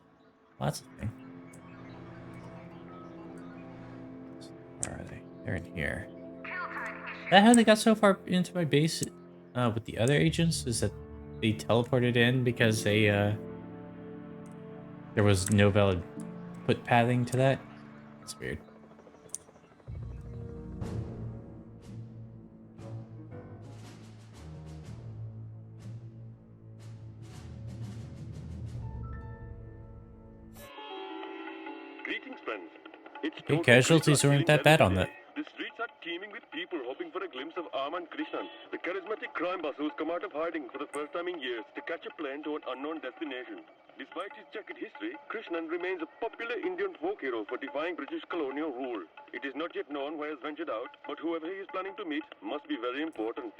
that's a thing. Where are they? They're in here. Kill tag issued. That how they got so far into my base with the other agents? Is that they teleported in because they there was no valid footpathing to that? That's weird. Greetings, friends. It's Okay, total casualties Krishna weren't that bad on that. The streets are teeming with people hoping for a glimpse of Aman Krishnan, the charismatic crime boss who's come out of hiding for the first time in years to catch a plane to an unknown destination. Despite his checkered history, Krishnan remains a popular Indian folk hero for defying British colonial rule. It is not yet known where he has ventured out, but whoever he is planning to meet must be very important.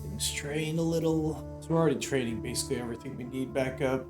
Things train a little. So we're already trading basically everything we need back up.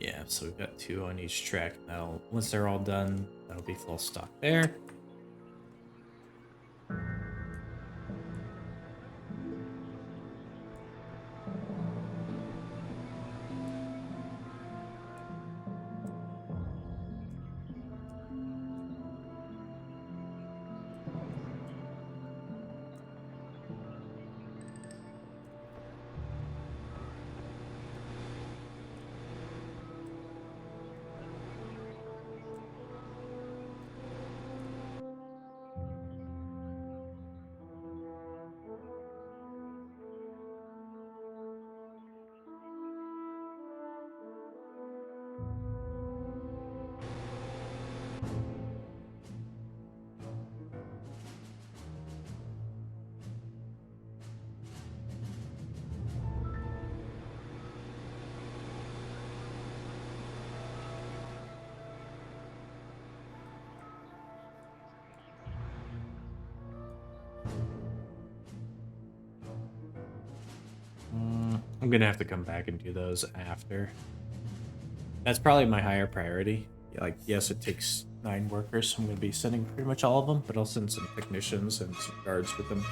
Yeah, so we've got 2 on each track. Now, once they're all done, that'll be full stock there. I'm gonna have to come back and do those after. That's probably my higher priority. Like, yes, it takes 9 workers, so I'm gonna be sending pretty much all of them, but I'll send some technicians and some guards with them.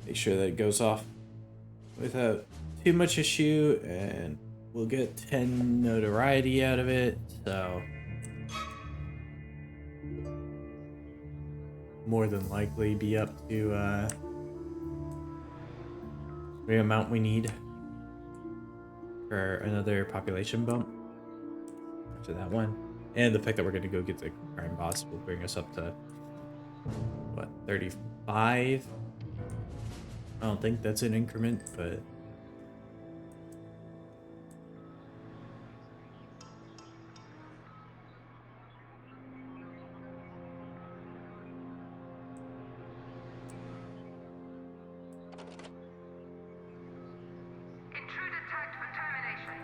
Make sure that it goes off without too much issue, and we'll get 10 notoriety out of it, so more than likely be up to the amount we need for another population bump to that one. And the fact that we're going to go get the crime boss will bring us up to, what, 35? I don't think that's an increment, but... Intruder tagged for termination.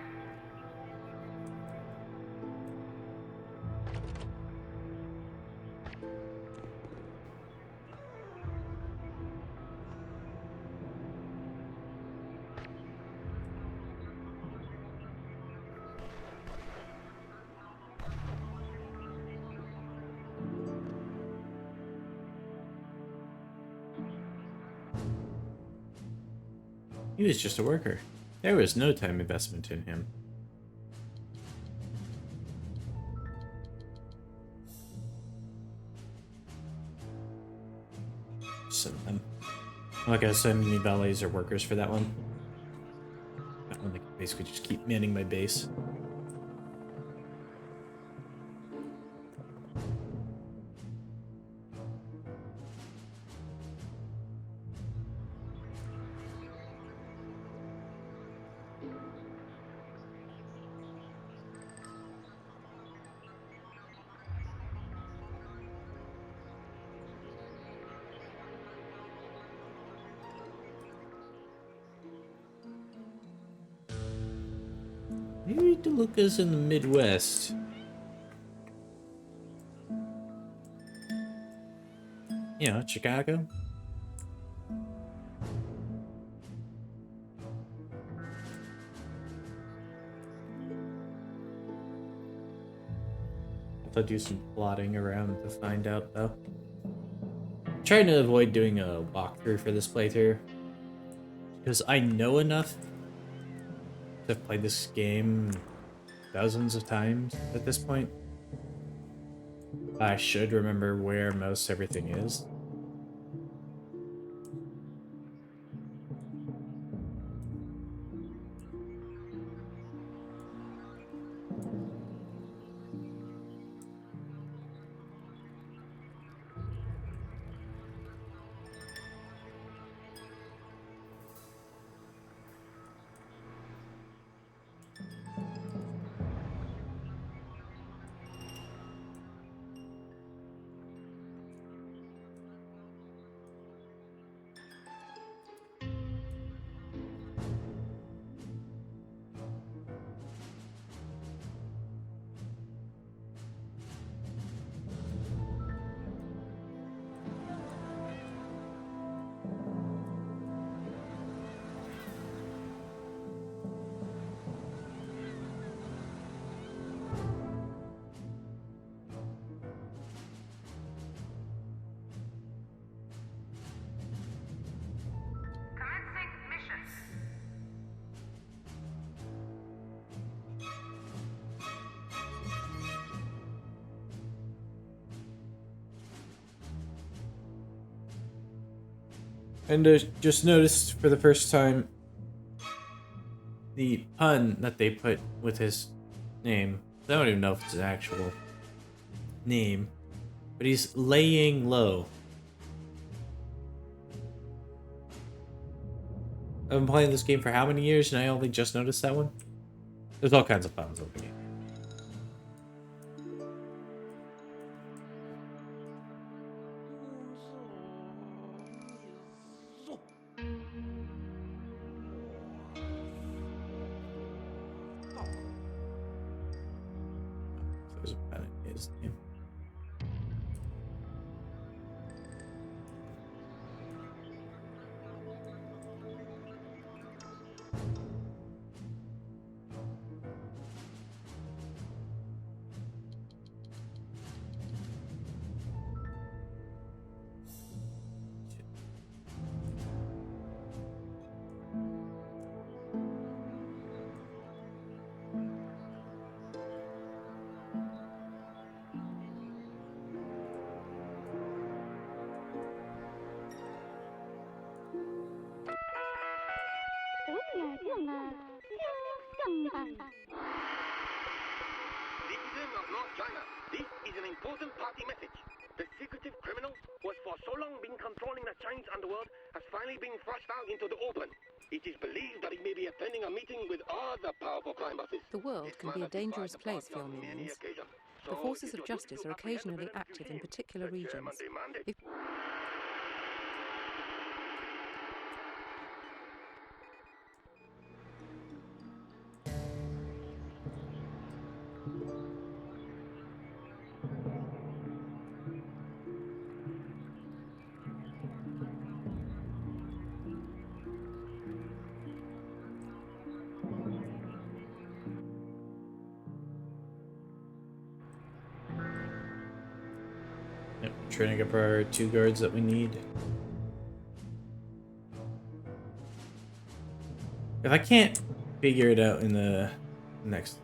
He was just a worker. There was no time investment in him. Send them. I'm not gonna send any valets or workers for that one. That one, they can basically just keep manning my base. Maybe DeLuca's in the Midwest. You know, Chicago. I'll do some plotting around to find out, though. I'm trying to avoid doing a walkthrough for this playthrough, because I know enough to play this game dozens of times at this point. I should remember where most everything is. Commencing mission. And just noticed for the first time the pun that they put with his name. I don't even know if it's an actual name, but he's laying low. I've been playing this game for how many years and I only just noticed that one? There's all kinds of puns in the game. There's a pun in his name. finally being thrust out into the open. It is believed that he may be attending a meeting with other powerful crime bosses. The world This can man be a has defied dangerous the place party for your on many minions. occasions. The So forces it is of your duty justice to are apprehend occasionally them if you active see in him. particular The chairman regions. demanded. If Yep, training up our 2 guards that we need. If I can't figure it out in the next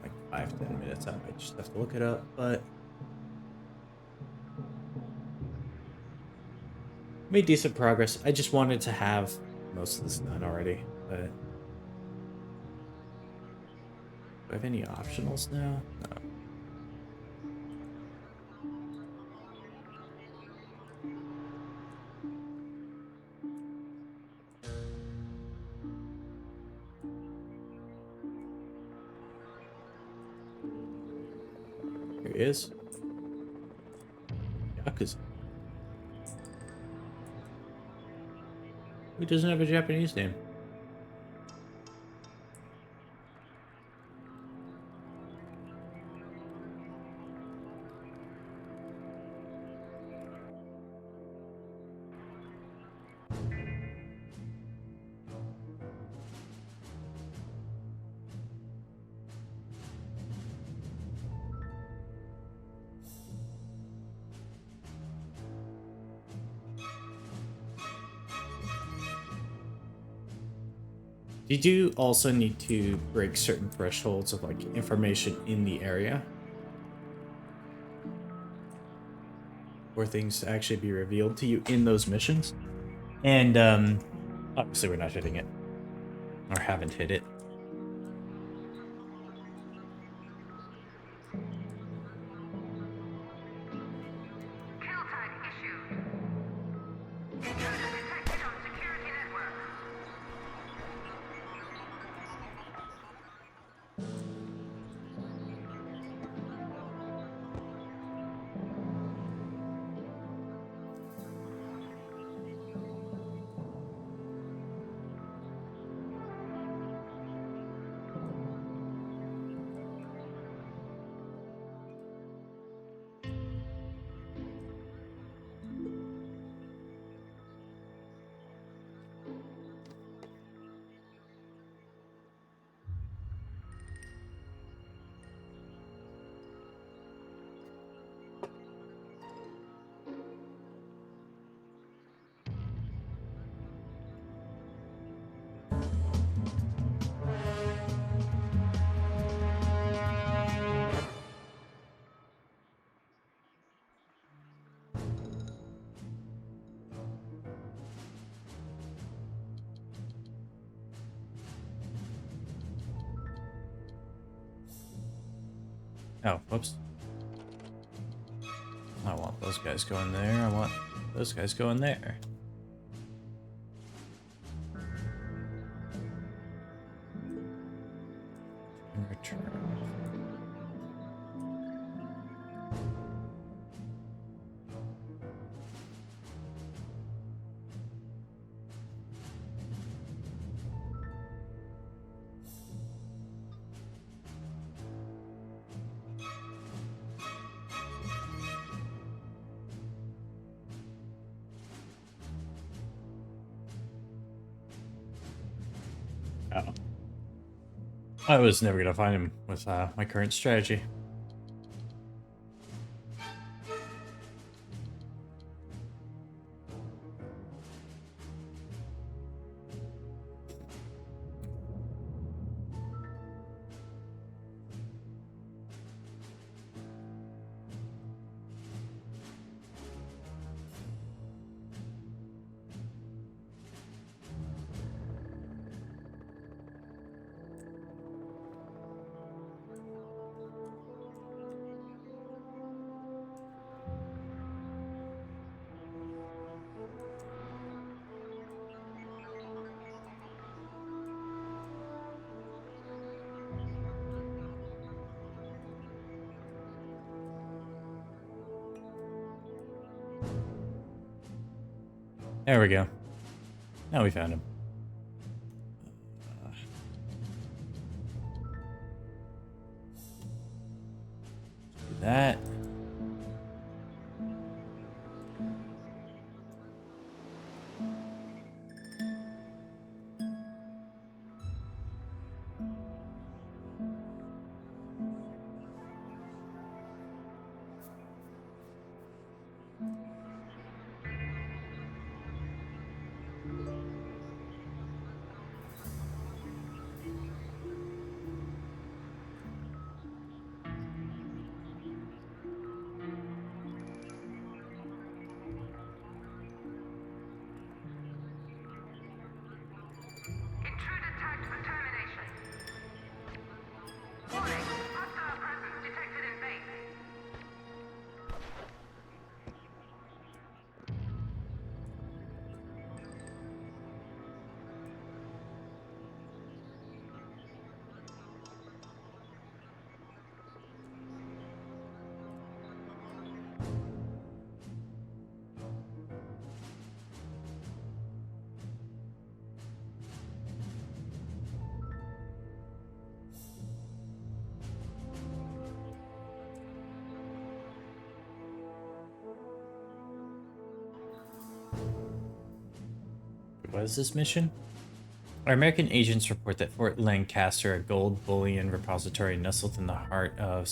like 5-10 minutes, I might just have to look it up, but made decent progress. I just wanted to have most of this done already, but do I have any optionals now? No. Here he is. Yakuza. Who doesn't have a Japanese name? You do also need to break certain thresholds of like information in the area for things to actually be revealed to you in those missions. And obviously we're not hitting it. Or haven't hit it. Kill tag issued. Intruder detected on security network. Oh, whoops. I want those guys going there. I want those guys going there. In return. Oh. I was never gonna find him with my current strategy. There we go. Now we found him. Do that. Intruder tagged for termination. Warning, hostile presence detected in base. What is this mission? Our American agents report that Fort Lancaster, a gold bullion repository nestled in the heart of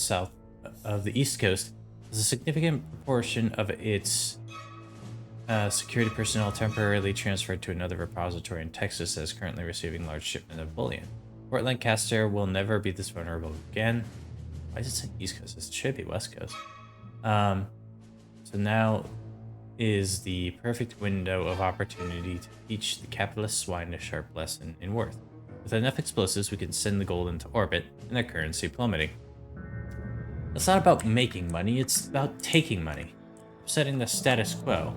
the East Coast, has a significant proportion of its security personnel temporarily transferred to another repository in Texas that is currently receiving large shipment of bullion. Fort Lancaster will never be this vulnerable again. Why does it say East Coast? It should be West Coast. So now is the perfect window of opportunity to teach the capitalist swine a sharp lesson in worth. With enough explosives, we can send the gold into orbit and their currency plummeting. It's not about making money, it's about taking money. Upsetting the status quo.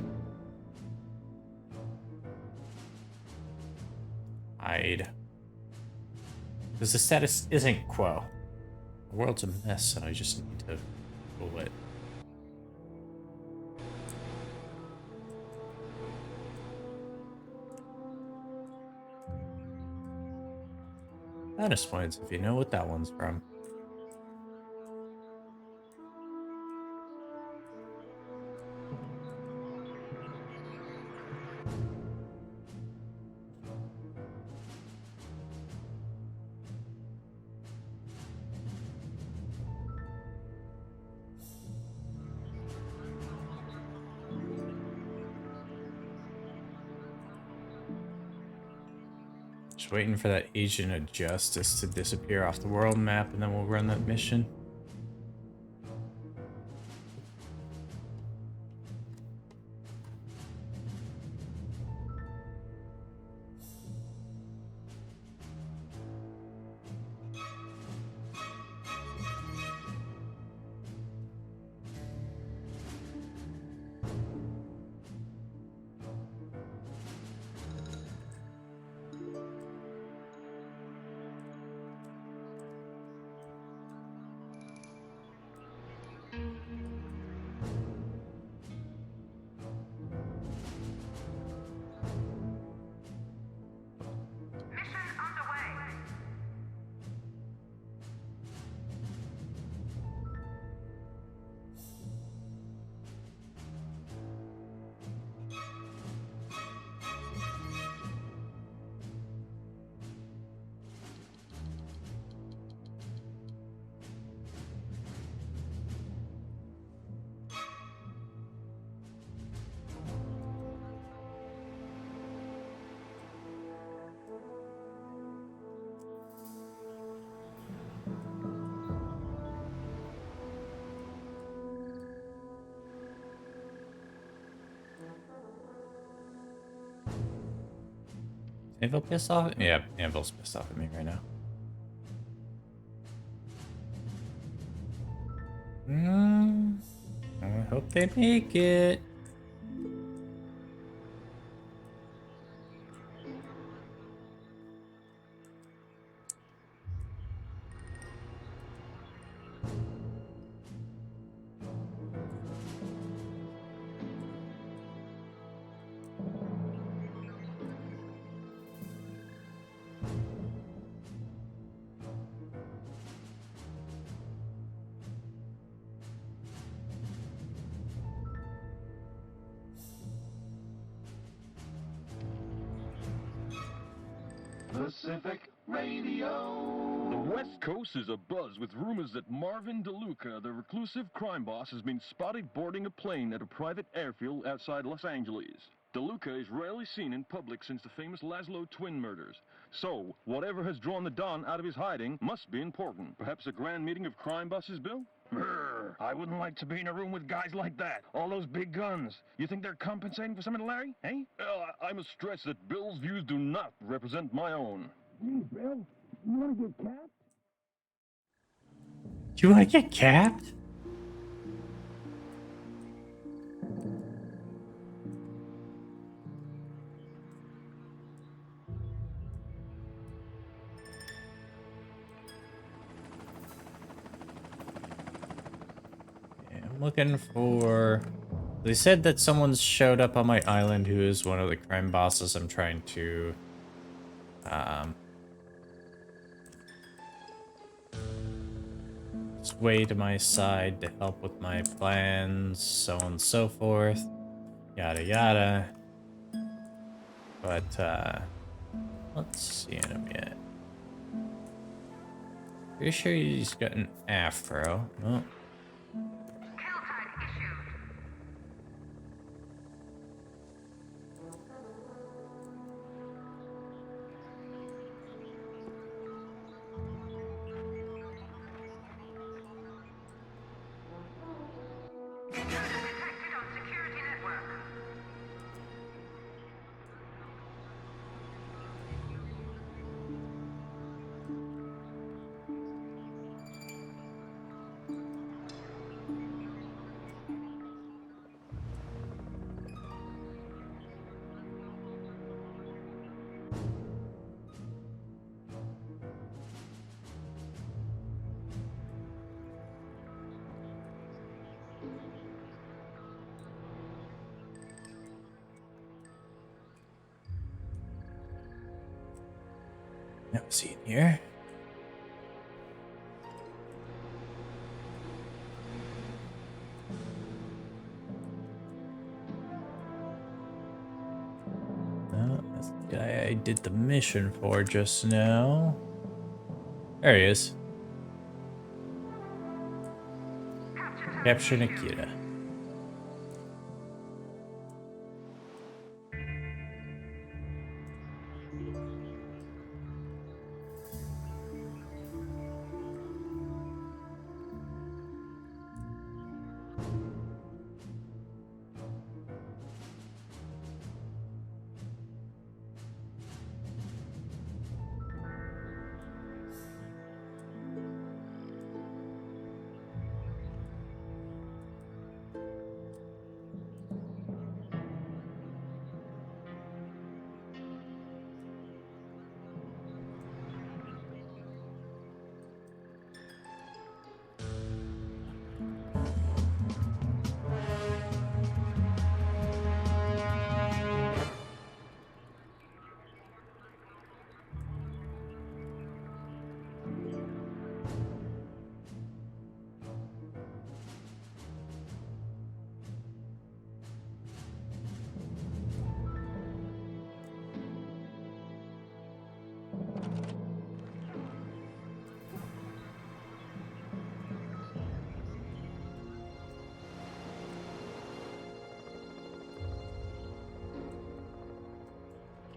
Hide. Because the status isn't quo. The world's a mess, so I just need to cool it. Bonus points if you know what that one's from. Just waiting for that agent of justice to disappear off the world map, and then we'll run that mission. Mission underway. Anvil pissed off? Yeah, Anvil's pissed off at me right now. I hope they make it. Pacific Radio. The West Coast is abuzz with rumors that Marvin DeLuca, the reclusive crime boss, has been spotted boarding a plane at a private airfield outside Los Angeles. DeLuca is rarely seen in public since the famous Laszlo twin murders. So, whatever has drawn the Don out of his hiding must be important. Perhaps a grand meeting of crime bosses, Bill? Brr, I wouldn't like to be in a room with guys like that. All those big guns. You think they're compensating for something, Larry? Eh? Well, I must stress that Bill's views do not represent my own. Gee, Bill, you want to get capped? Do you want to get capped? I'm looking for... They said that someone showed up on my island who is one of the crime bosses I'm trying to... sway to my side to help with my plans, so on and so forth. Yada yada. But, let's see him yet. Pretty sure he's got an afro. Oh. Kill tag issued. Intruder detected on security network. Now, is he in here? No, that's the guy I did the mission for just now. There he is. Capture Nikita.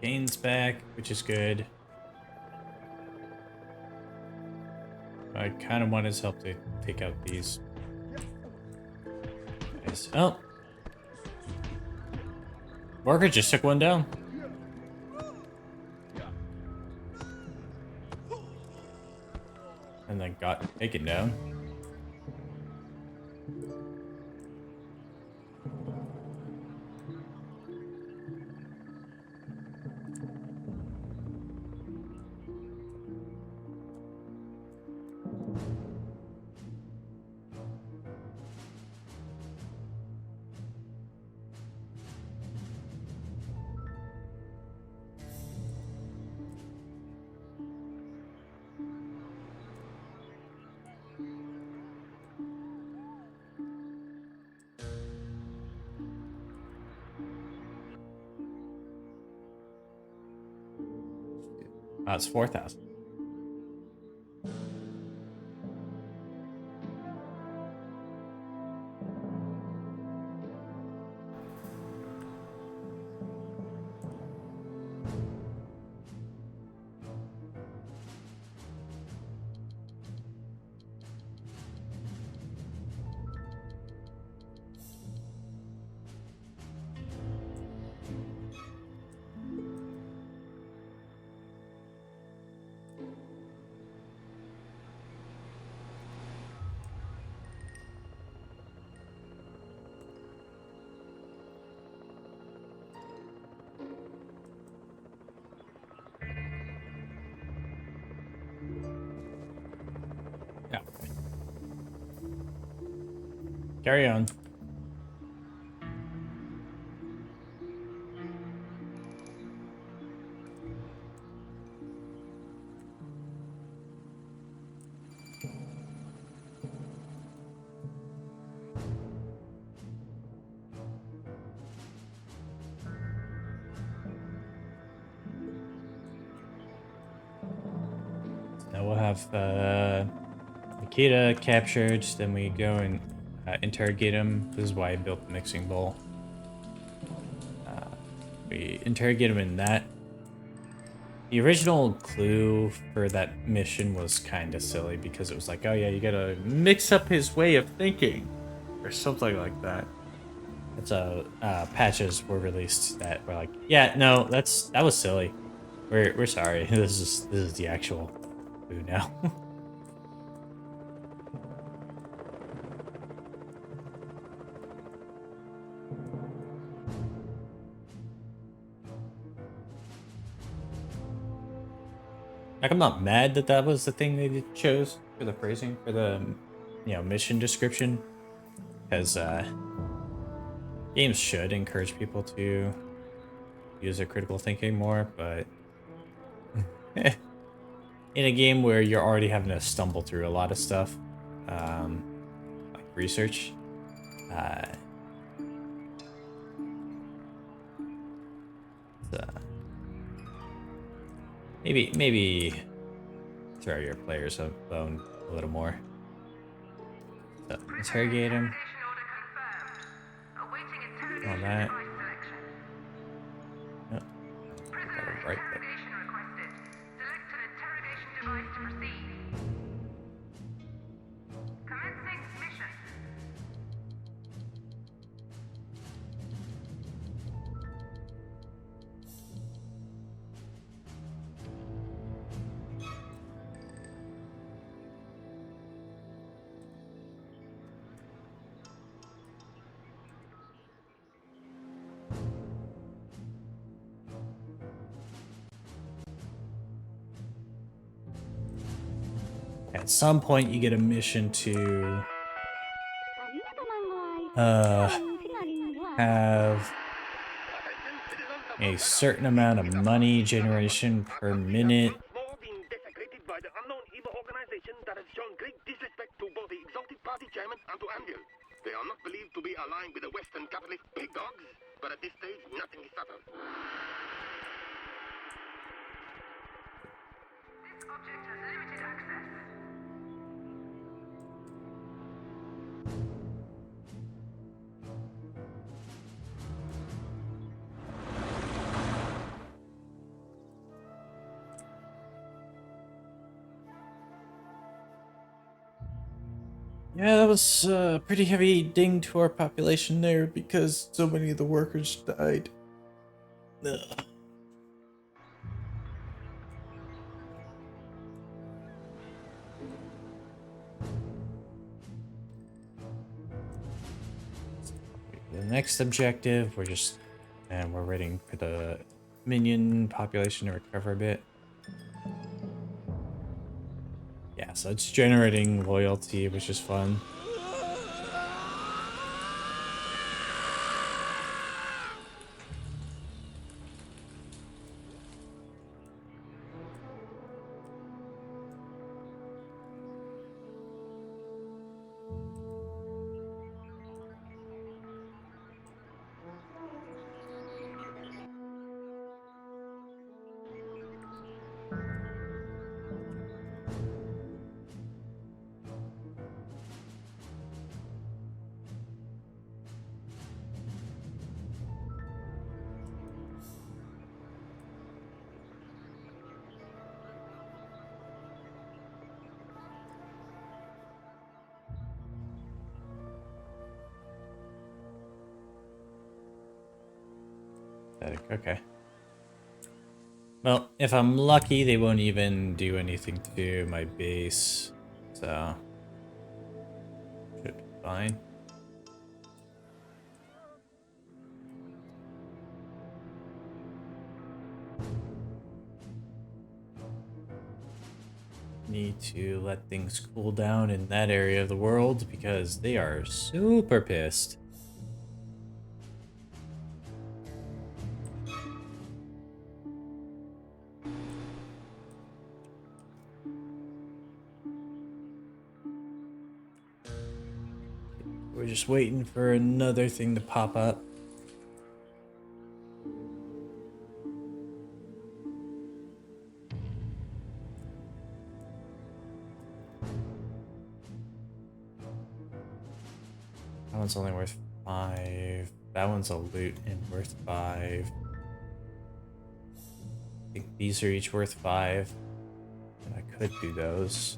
Kane's back, which is good. I kind of want his help to take out these guys. Oh. Walker just took one down. And then got taken down. It's 4,000. Yeah. Carry on. Now we'll have Nikita captured, then we go and interrogate him. This is why I built the mixing bowl. We interrogate him in that. The original clue for that mission was kind of silly because it was like, oh yeah, you gotta mix up his way of thinking or something like that. And so patches were released that were like, yeah, no, that was silly. We're sorry. This is the actual clue now. Like, I'm not mad that that was the thing they chose for the phrasing for the, mission description, because games should encourage people to use their critical thinking more. But in a game where you're already having to stumble through a lot of stuff, like research, maybe throw your players a bone a little more. So, interrogate him. Interrogation order confirmed. Awaiting interrogation On that. device selection. Yep. Prisoner Got a right click. interrogation requested. Select an interrogation device to proceed. Commencing mission. At some point, you get a mission to have a certain amount of money generation per minute. More being desecrated by the unknown evil organization that has shown great disrespect to both the exalted party chairman and to Anvil. They are not believed to be aligned with the Western capitalist big dogs, but at this stage, nothing is settled. This object has limited access. Yeah, that was a pretty heavy ding to our population there because so many of the workers died. Ugh. The next objective, we're waiting for the minion population to recover a bit. Yeah, so it's generating loyalty, which is fun. Pathetic. Okay. Well, if I'm lucky, they won't even do anything to my base. So, should be fine. Need to let things cool down in that area of the world because they are super pissed. We're just waiting for another thing to pop up. That one's only worth 5. That one's a loot and worth 5. I think these are each worth 5. And I could do those.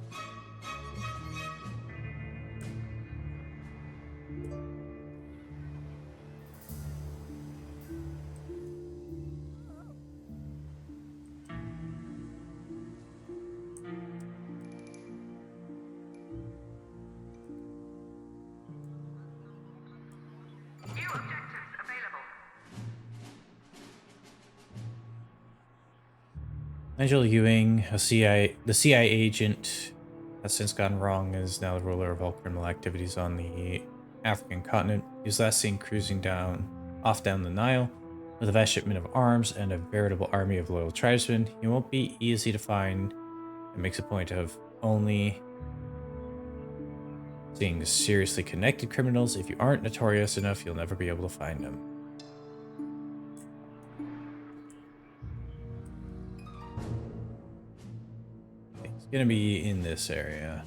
New objectives available. Nigel Ewing, the CIA agent, has since gone wrong and is now the ruler of all criminal activities on the African continent. He was last seen cruising down the Nile with a vast shipment of arms and a veritable army of loyal tribesmen. He won't be easy to find and makes a point of only seeing seriously connected criminals. If you aren't notorious enough, you'll never be able to find them. It's gonna be in this area.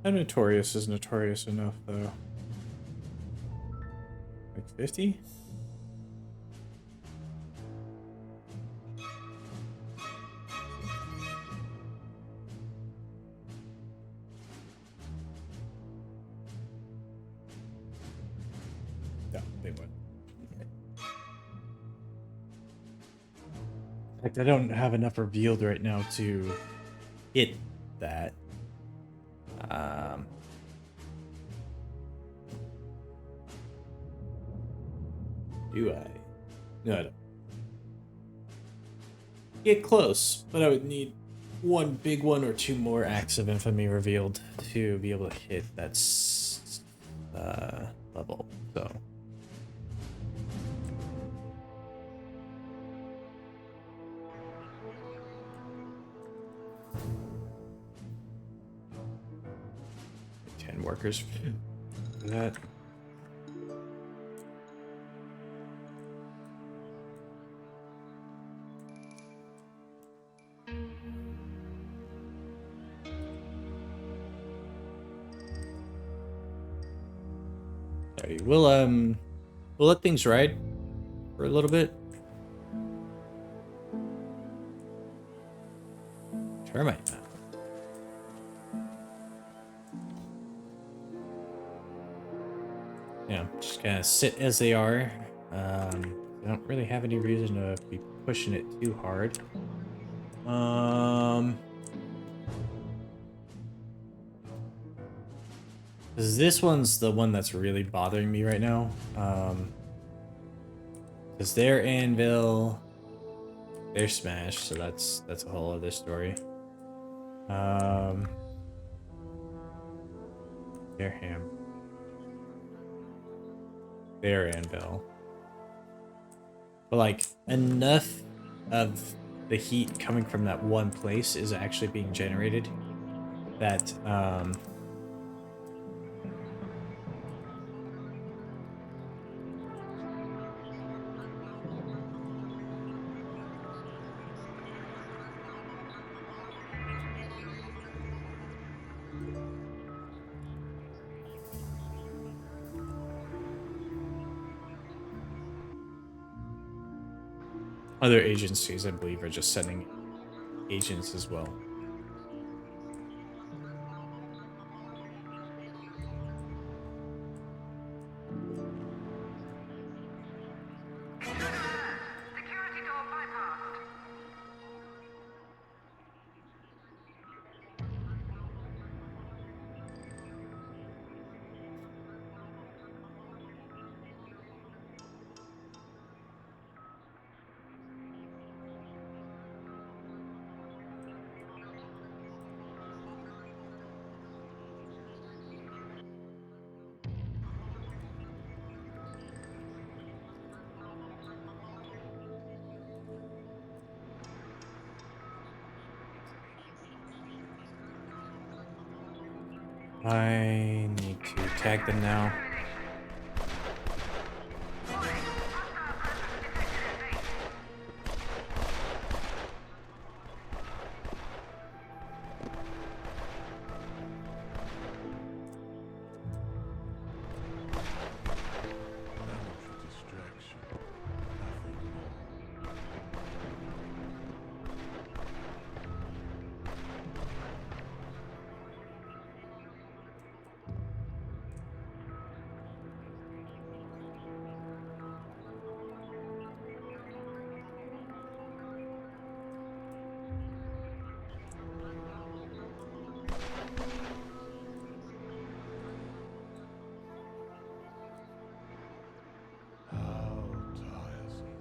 How notorious is notorious enough, though? Like 50? No, they wouldn't. In fact, I don't have enough revealed right now to hit that. Do I? No, I don't. Get close, but I would need one big one or two more acts of infamy revealed to be able to hit that level. So. Workers for that. Sorry, we'll let things ride for a little bit. Termite map. Yeah, just kind of sit as they are. I don't really have any reason to be pushing it too hard. Because this one's the one that's really bothering me right now. Because they're anvil, they're smashed, so that's a whole other story. Their ham. Their anvil. But like enough of the heat coming from that one place is actually being generated that other agencies, I believe, are just sending agents as well. Security door bypassed. I need to tag them now. Momentary distraction. Nothing more. How tiresome.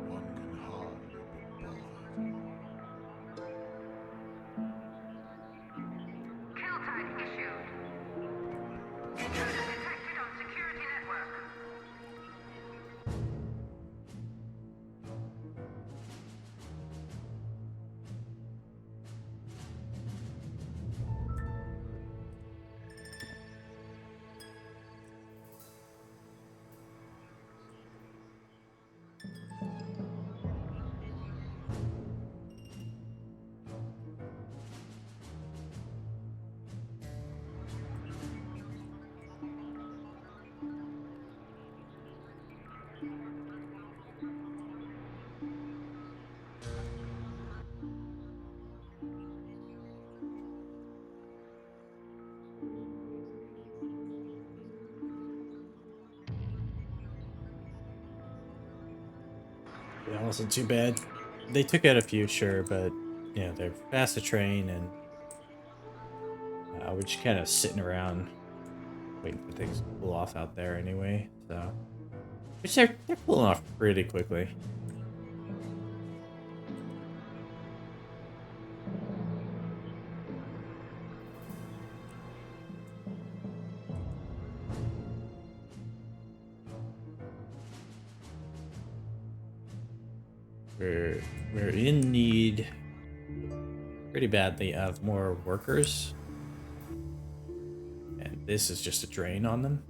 One can hardly be bothered. Kill tag issued. Intruder detected on security network. That wasn't too bad. They took out a few, sure, but yeah, they're fast to train, and we're just kind of sitting around waiting for things to cool off out there anyway. So, which they're cooling off pretty quickly. We're in need pretty badly of more workers, and this is just a drain on them.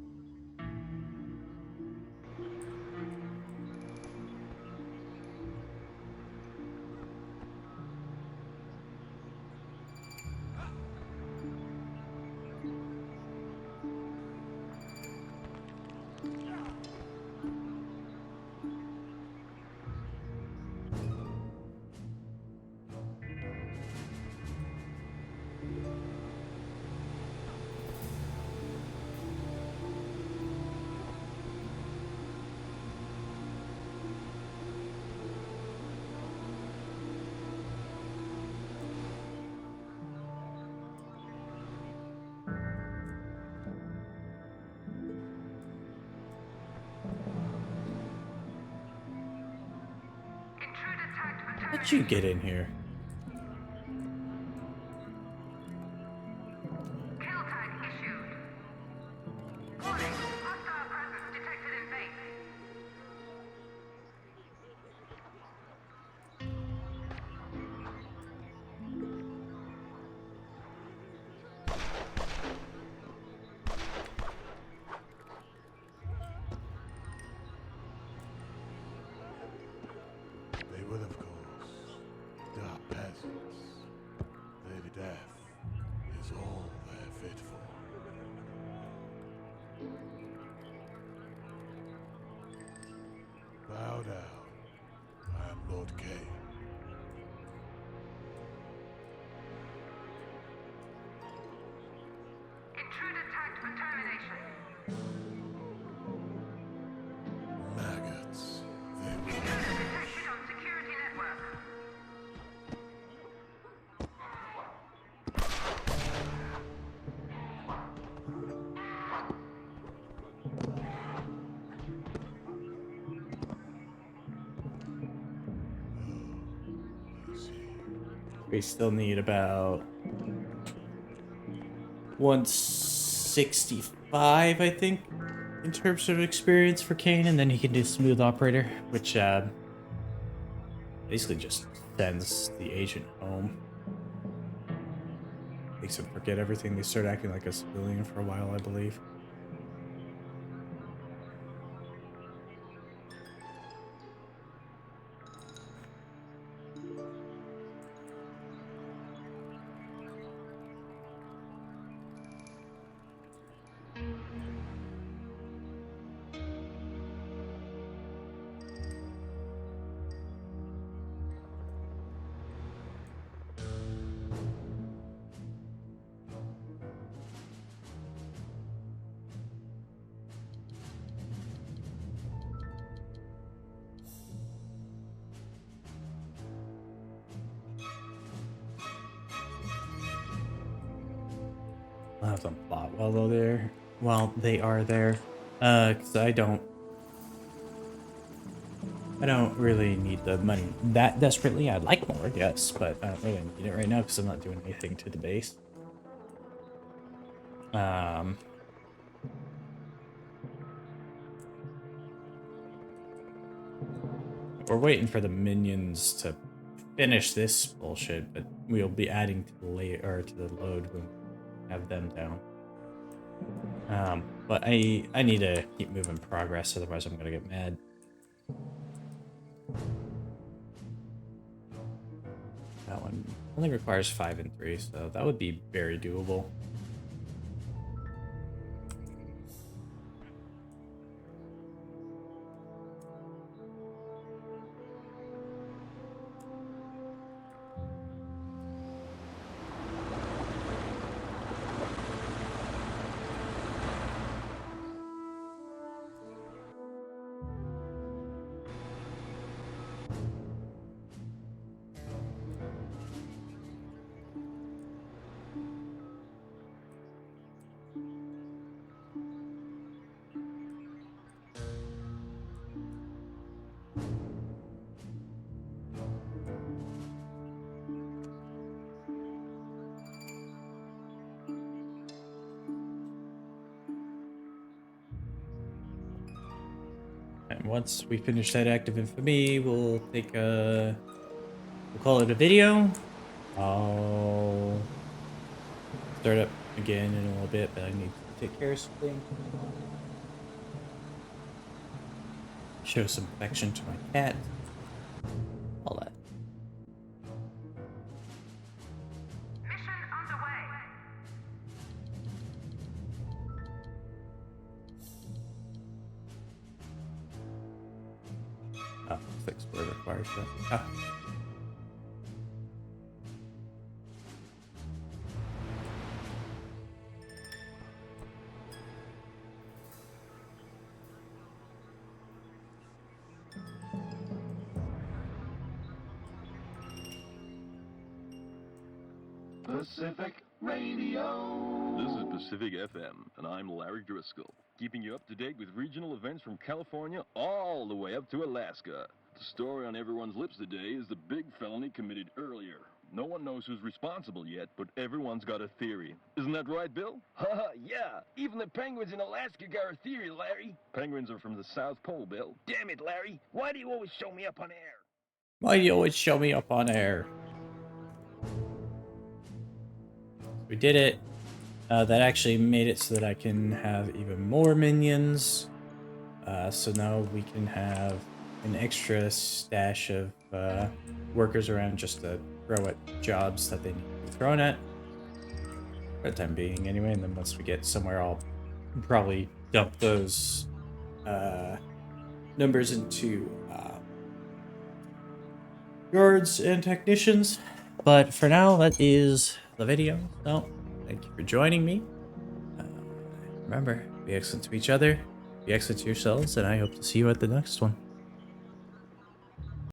Intruder tagged for How'd you get in here? Kill death is all they're fit for. Bow down. I am Lord Kane. Intruder tagged for termination. Maggots. They will. Intruder detected on security network. I see. We still need about 165, I think, in terms of experience for Kane, and then he can do Smooth Operator, which basically just sends the agent home. Makes him forget everything. They start acting like a civilian for a while, I believe. I'll have them bought while they are there. Because I don't really need the money that desperately. I'd like more, yes, but I don't really need it right now because I'm not doing anything to the base. We're waiting for the minions to finish this bullshit, but we'll be adding to the to the load when we have them down. But I need to keep moving progress, otherwise I'm gonna get mad. That one only requires 5 and 3, so that would be very doable. And once we finish that Act of Infamy, we'll take we'll call it a video. I'll start up again in a little bit, but I need to take care of something. Show some affection to my cat. All that. Mission underway. Oh, 6 word requires that. Ah. Pacific Radio. This is Pacific FM, and I'm Larry Driscoll, keeping you up to date with regional events from California all the way up to Alaska. The story on everyone's lips today is the big felony committed earlier. No one knows who's responsible yet, but everyone's got a theory. Isn't that right, Bill? Haha, yeah. Even the penguins in Alaska got a theory, Larry. Penguins are from the South Pole, Bill. Damn it, Larry. Why do you always show me up on air? Why do you always show me up on air? We did it. That actually made it so that I can have even more minions. So now we can have an extra stash of workers around just to throw at jobs that they need to throwing at for the time being anyway, and then once we get somewhere I'll probably dump those numbers into guards and technicians. But for now, that is the video. So thank you for joining me. Remember, be excellent to each other, be excellent to yourselves, and I hope to see you at the next one.